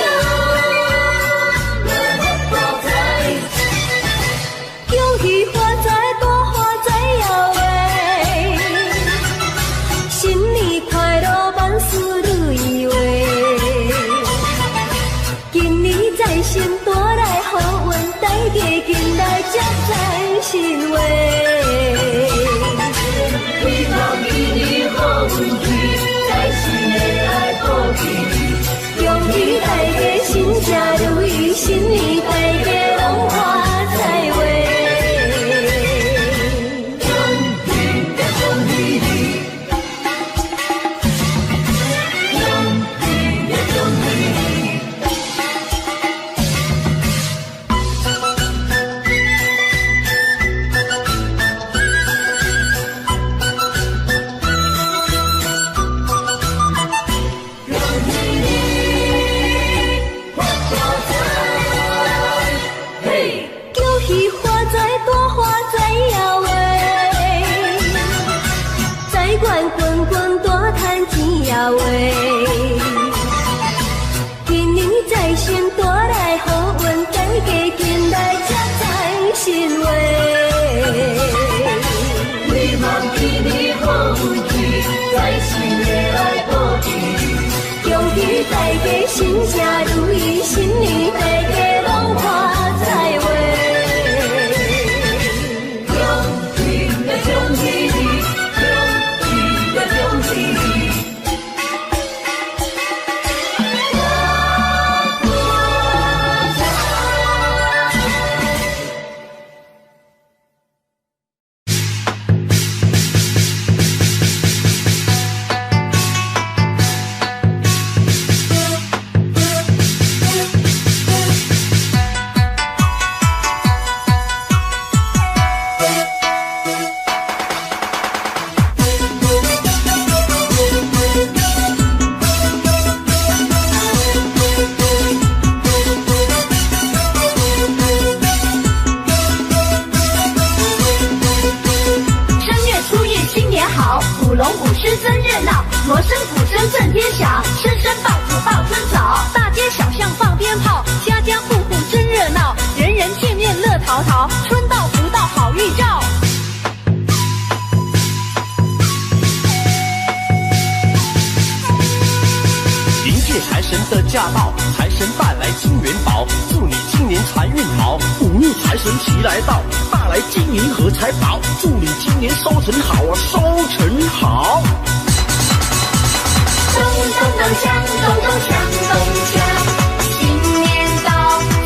乐发财！恭喜发财多发财呀喂！新年快乐！万事如意喂，今年财神带来好运，大家紧来接财神喂。希望今年好运气，财神会来保庇。恭喜大家新家如意，新年大家拢发财喂。喂，今年财神带来好运，大家紧来接财神喂。希望今年好运气，财神会来保庇。恭喜大家新家如意，新年大家拢发财喂。恭喜呀恭喜你，恭喜呀恭喜你。财神的驾到，财神带来金元宝，祝你今年财运好，五路财神齐来到，大来金银和财宝，祝你今年收成好啊，收成好。咚咚咚锵，咚咚锵，咚锵，新年到，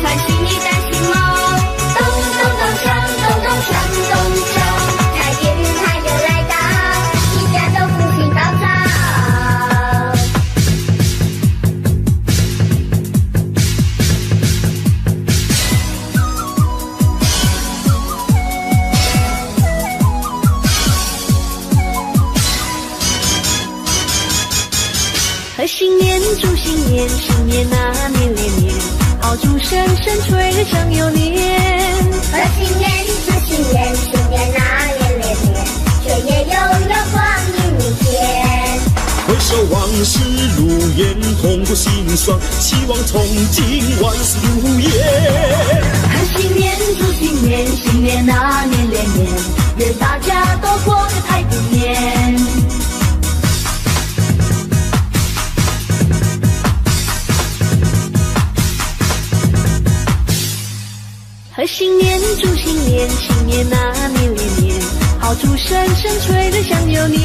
穿新衣戴新帽，咚咚咚锵，咚咚锵，咚锵，财源财又来到，一家都福气高照。贺新年，祝新年，新年啊年连年，好祝声声吹上又年。贺新年，祝新年，新年啊年连年，岁月悠悠光阴如天。回首往事如烟，痛过心酸，希望从今万事如愿。贺新年，祝新年，新年啊年连年，愿大家都过个太平年。贺新年，祝新年，新年啊年连年，好祝声声吹得响又年。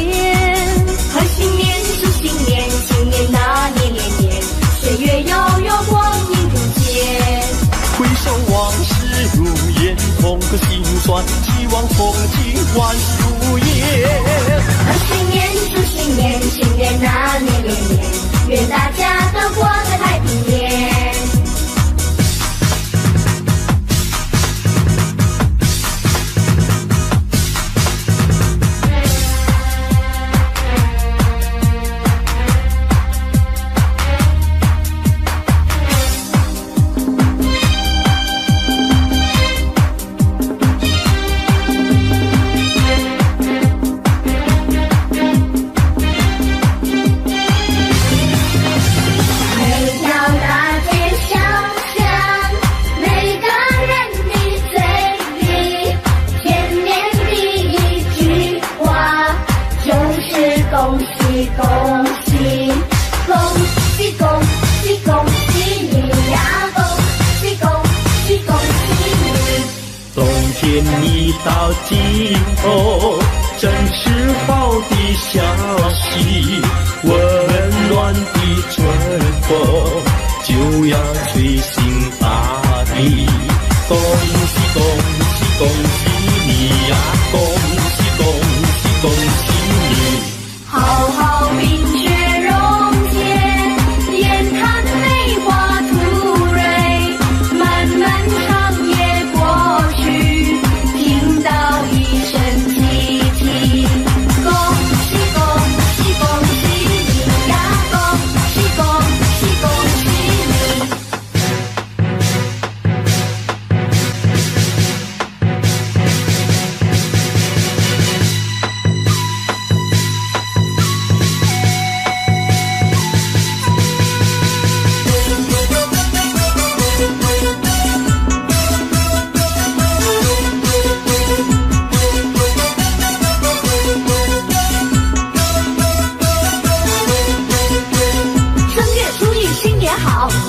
贺新年，祝新年，新年啊年连年，岁月悠悠光阴如箭。回首往事如烟，痛过心酸，希望从今万事如愿。贺新年，祝新年，新年啊年连年，愿大家都过个太平年。天已到尽头，真是好的消息，温暖的春风就要吹醒大地。恭喜恭喜恭喜你呀！恭喜恭喜恭喜你！好好冰雪融解，眼看梅花吐蕊，漫漫长夜过去，听到一声凄凄，恭喜恭喜恭喜你呀！恭喜恭喜恭喜你！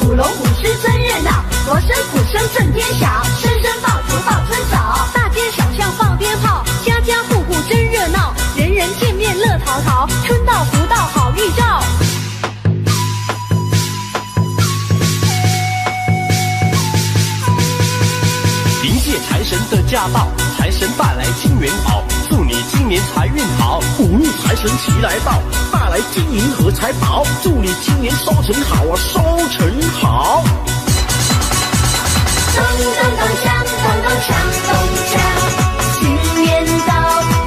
舞龙舞狮真热闹，锣声鼓声震天响，声声爆竹爆春早，大街小巷放鞭炮，家家户户真热闹，人人见面乐淘淘，春到福到好预兆。迎接财神的驾到，财神带来金元宝，祝你今年财运好，五路财神齐来到，带来金银和财宝，祝你今年收成好啊，收成好。咚咚咚锵，咚咚锵，咚锵，新年到，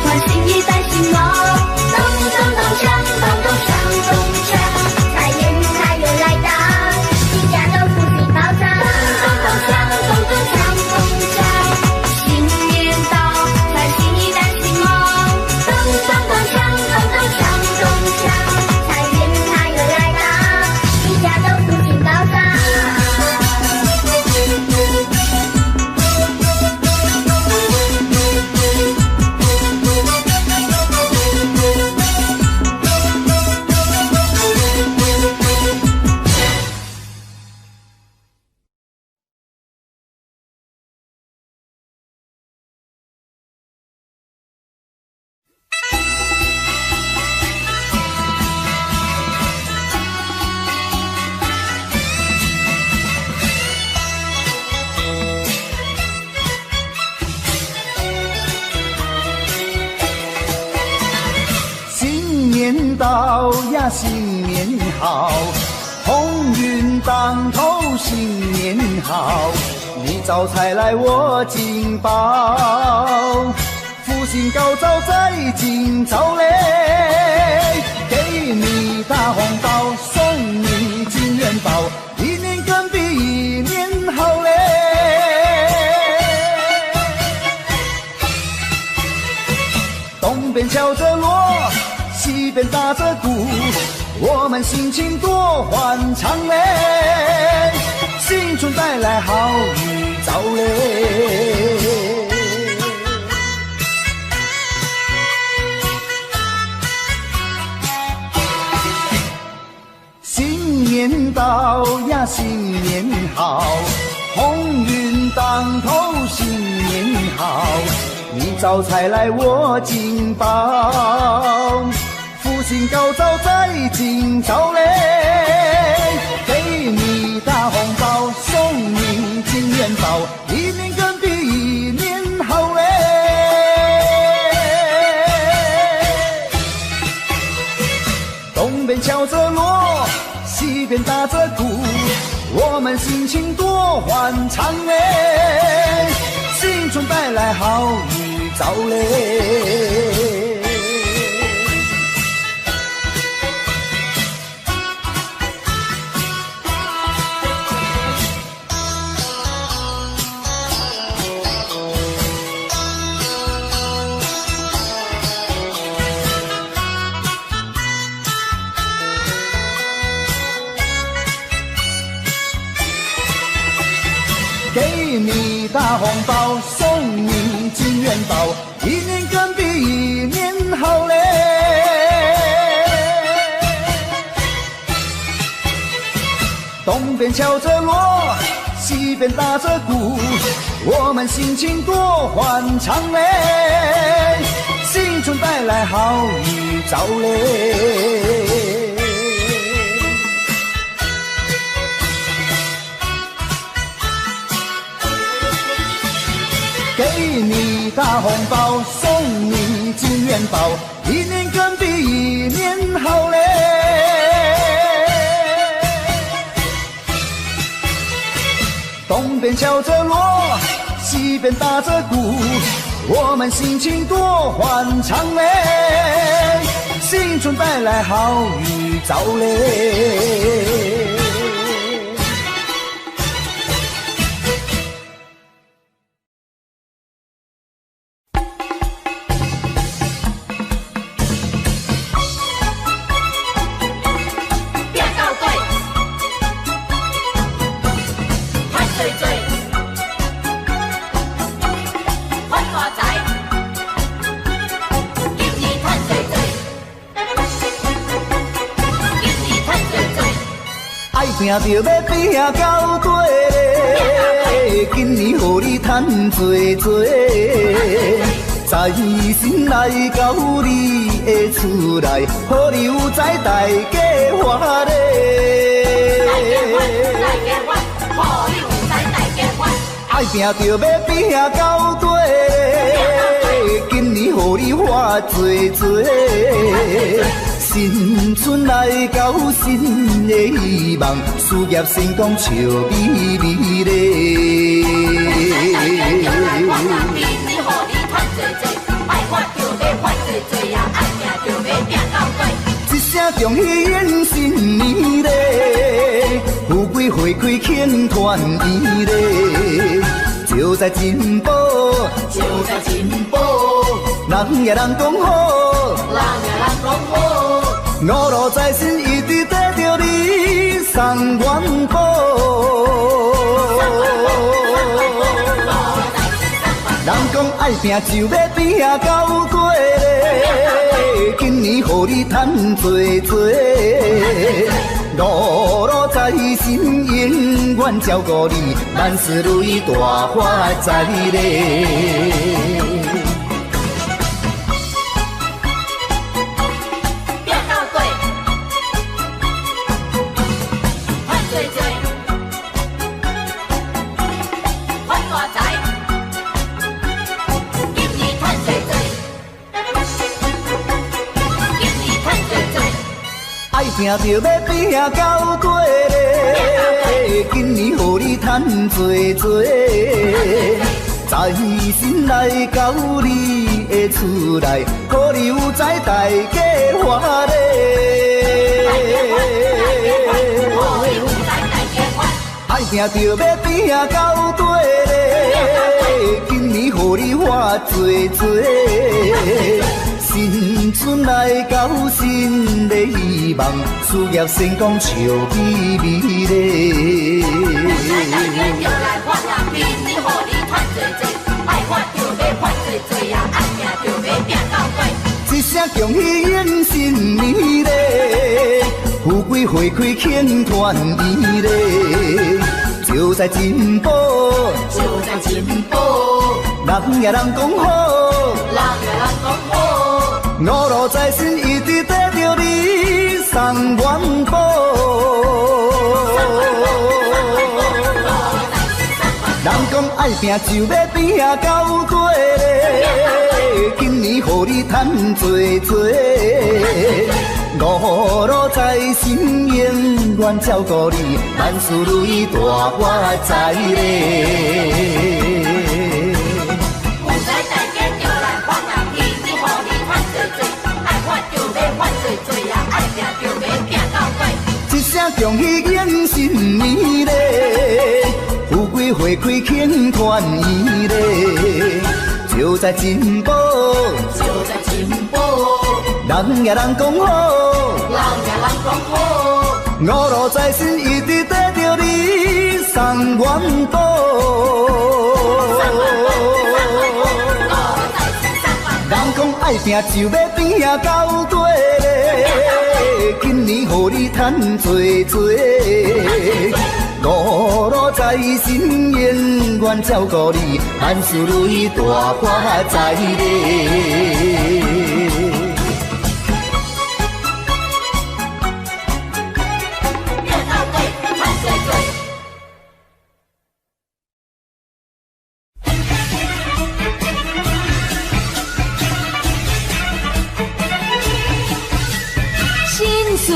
穿新衣戴新帽，咚咚咚锵，咚咚锵，咚锵，财源财又来到，一家都福气高照。咚咚锵，咚咚锵，咚锵，新年到，穿新衣戴新帽，咚咚咚锵，咚咚锵，咚锵，财源财又来到，一家都福气高照。年到呀，新年好，鸿运当头新年好，你招财来我进宝，福星高照在今朝嘞，给你大红包，送你金元宝，一年更比一年好嘞。东边敲着锣，西边打着鼓，我们心情多欢畅嘞，新春带来好预兆嘞。新年到呀，新年好，鸿运当头新年好，你招财来我进宝，福星高照在今朝嘞，给你大红包，送你金元宝，一年更比一年好嘞。东边敲着锣，西边打着鼓，我们心情多欢畅嘞，新春带来好预兆嘞。给你大红包，送你金元宝，一年更比一年好嘞。东边敲着锣，西边打着鼓，我们心情多欢畅嘞，新春带来好预兆嘞。给你大红包，送你金元宝，一年更比一年好嘞。东边敲着锣，西边打着鼓，我们心情多欢畅嘞，新春带来好预兆嘞。拼着要拼到底嘞，今年予你赚多多，财神来到你的厝内，予你有财大家发嘞。爱拼着要拼到底嘞，今年予你发多多。新春来到，新的希望，事业成功笑眯眯嘞。一声恭喜迎新年嘞，富贵花开庆团圆嘞，就在进步，就在进步，人也人讲好，人也人讲好。五路财神一直跟着你送元宝，人讲爱拼就要拼到底嘞，今年予你赚多多，五路财神永远照顾你，万事如意大发财嘞。拼着要拼到底嘞，今年予你赚多多，在心内到你的厝内，可你有知大家欢乐。爱拼着要拼到底嘞，今年予你花多多。新春来到，新的希望，事业成功笑眯眯嘞。就来发人面，你予你赚多多，爱发就要发多多呀，爱拼就要拼到底。一声恭喜迎新年嘞，富贵花开庆团圆嘞，就在进步，就在进步，人也人讲好，人也人讲好。五路财神一直跟着你送元宝，人讲爱拼就要拼到底嘞，今年予你赚多多，五路财神永远照顾你，万事如意大发财嘞。一声恭喜迎新年嘞，富贵花开庆团圆嘞，就在进步，就在进步，人也人讲好，人也人讲好。五路财神一直跟着你送元宝，人讲爱拼就要拼到底嘞，今年予你赚多多，五路财神永远照顾你，万事如意大发财嘞。春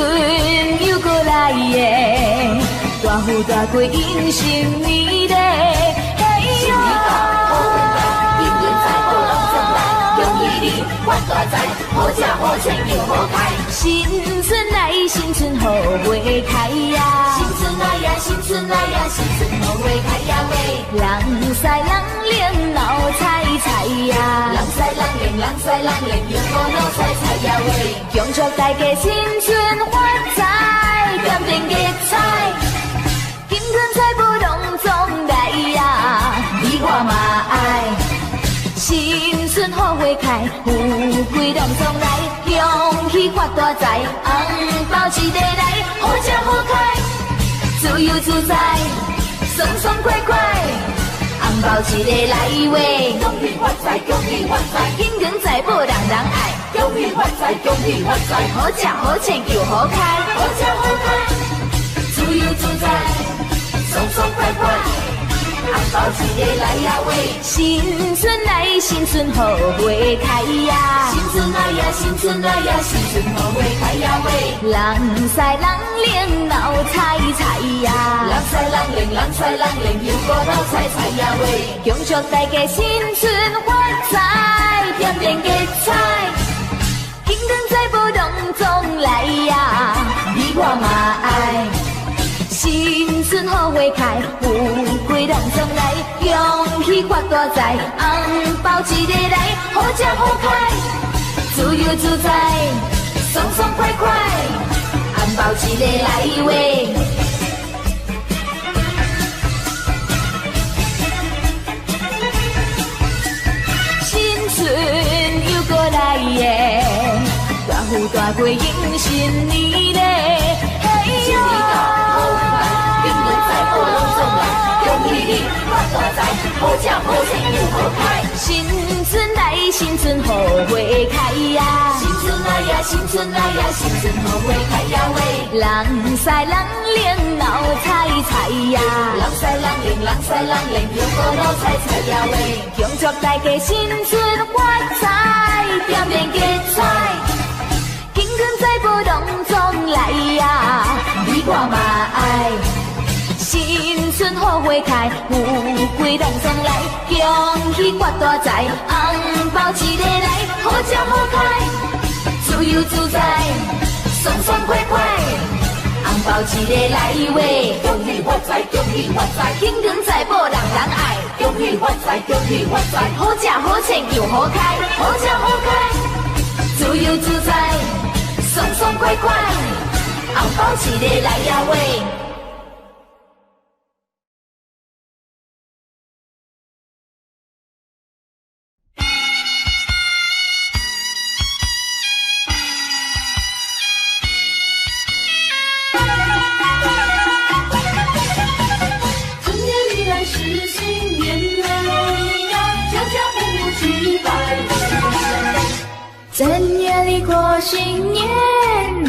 又过来耶，大富大贵迎新年嘞，嘿哟！迎人财宝龙中来，恭喜你发大财，好吃好穿又好开。新春来，新春好花开呀！新春来呀，新春来呀，新春好花开呀喂！人赛人灵闹彩彩呀！人赛人灵，人赛人灵，又好闹彩彩呀喂！恭祝大家新春发财，点点吉彩，金光财宝龙中来呀！你我嘛爱。新春好花开，富贵龙中来，恭喜发大财，红包一个来，好吃好开，自由自在，爽爽快快，红包一个来喂，恭喜发财，恭喜发财，金光财宝人人爱，恭喜发财，恭喜发财，好吃好穿又好开，好吃好开，自由自在，爽爽快快。红包一个来呀喂，新春来，新春好花开呀！新春来呀，新春来呀，新春好花开呀喂！人赛人灵闹彩彩呀！人赛人灵，人赛人灵，又过闹彩彩呀喂！恭祝大家新春发财，点点吉彩，金光财宝龙中来呀！你我嘛爱。新春好花开，富贵龙中来，恭喜发大财，红包一个来，好吃好开，自由自在，爽爽快快，红包一个来喂。新春又过来耶，大富大贵迎新年嘞，嘿哟！发大财，好吃好穿又好开。新春来，新春好花开呀！新春来呀，新春来呀，新春好花开呀喂！人赛人灵闹彩彩呀！人赛人灵，人赛人灵，又过闹彩彩呀喂！恭祝大家新春发财，点点吉彩，金光财宝龙中来呀！看嘛爱。新春好花开，富贵人送来，恭喜发大财，红包一个来，好吃好开，自由自在，爽爽快快，红包一个来喂，恭喜发财，恭喜发财，兴旺财宝人人爱，恭喜发财，恭喜发财，好吃好穿又好开，好吃好开，自由自在，爽爽快快，红包一个来呀喂。正月里过新年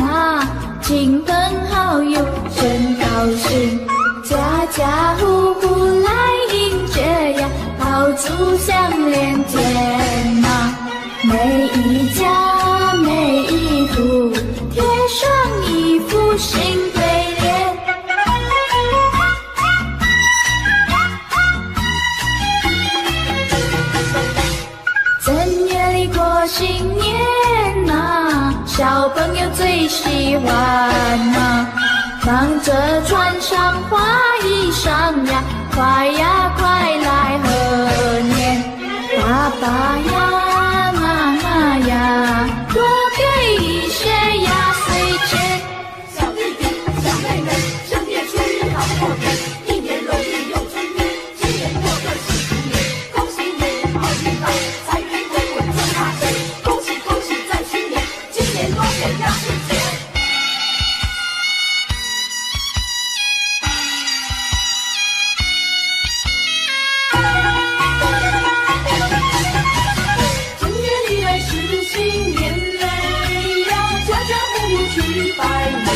啊，亲朋好友真高兴，家家户户来迎接呀，炮竹响连天啊，每一家每一户贴上一副新对联。正月里过新年啊，小朋友最喜欢啊，忙着穿上花衣裳呀，快呀快来贺年，爸爸呀妈妈呀，多给一些压岁钱。小弟弟小妹妹，正月初一好过年，一年容易又春天，今年过个喜年，恭喜你好运到，财源滚滚赚大钱，恭喜恭喜在新年，今年多给压岁钱。正月里来是新年嘞呀，家家户户去拜年。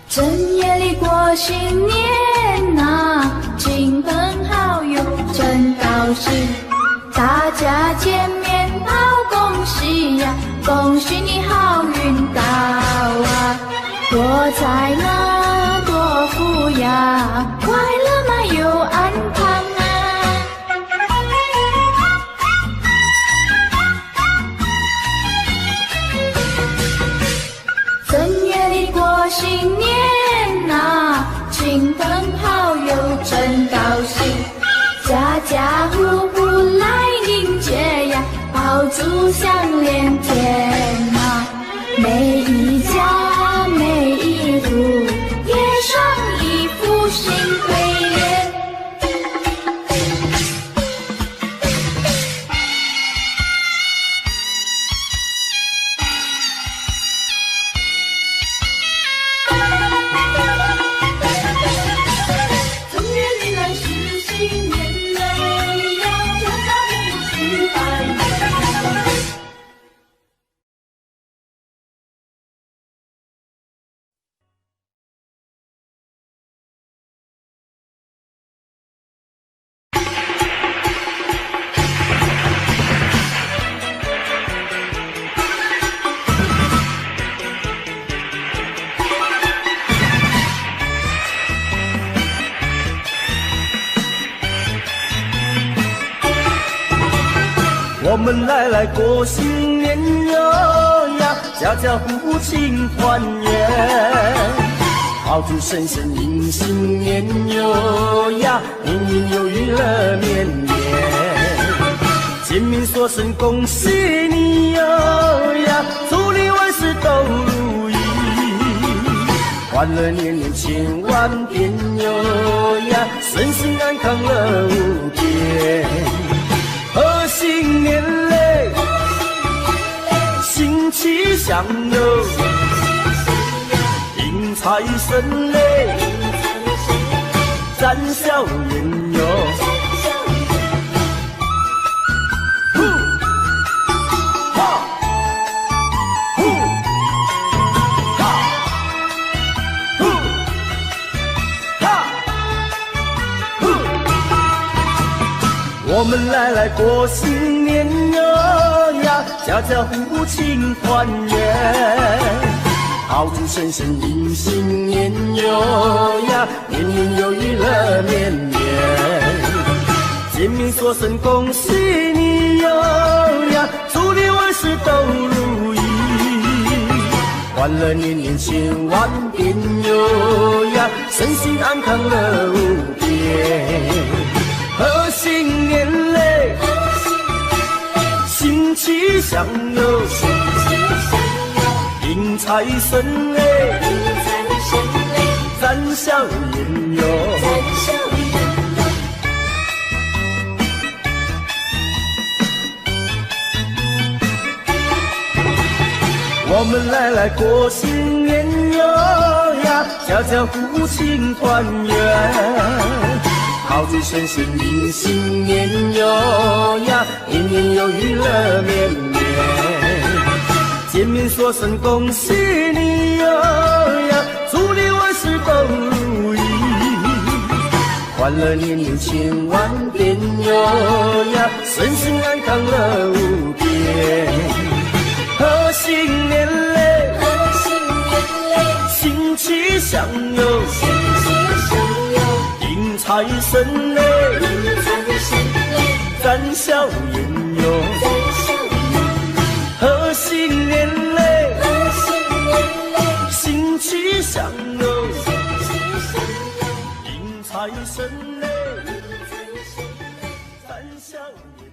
正月里过新年啊，亲朋好友真高兴，大家见面好恭喜呀，恭喜你好运到啊，多财嘛多福呀，快乐嘛又安康啊。正月里过新年啊，亲朋好友真高兴，家家户户来迎接呀，炮竹响连天啊，每一家每一户贴上一副新对联。正月里来是新年嘞呀，家家户户去拜年。我们来过新年哟呀，家家户户庆团圆，炮竹声声迎新年哟呀，年年有余乐绵绵。见面说声恭喜你哟呀，祝你万事都如意，欢乐年年千万遍哟呀，身心安康乐无边。贺新年嘞，新气象哟，迎财神嘞，展笑颜哟。呼哈呼哈呼哈呼。我们来过新年哟呀，家家户户庆团圆，炮炮竹声声迎新年哟呀，年年有余乐绵绵。见面说声恭喜你哟呀，祝你万事都如意，欢乐年年千万遍哟呀，身心安康乐无边。贺新年嘞，新气象哟，迎财神嘞，展笑颜哟。我们来过新年哟呀，家家户庆团圆，炮竹声声迎新年哟呀，年年有余乐绵绵。见面说声恭喜你哟呀，祝你万事都如意，欢乐年年千万遍哟呀，身心安康乐无边。贺新年嘞，新气象哟，迎财神嘞，展笑颜哟。贺新年嘞，新气象哟，迎财神嘞，展笑颜。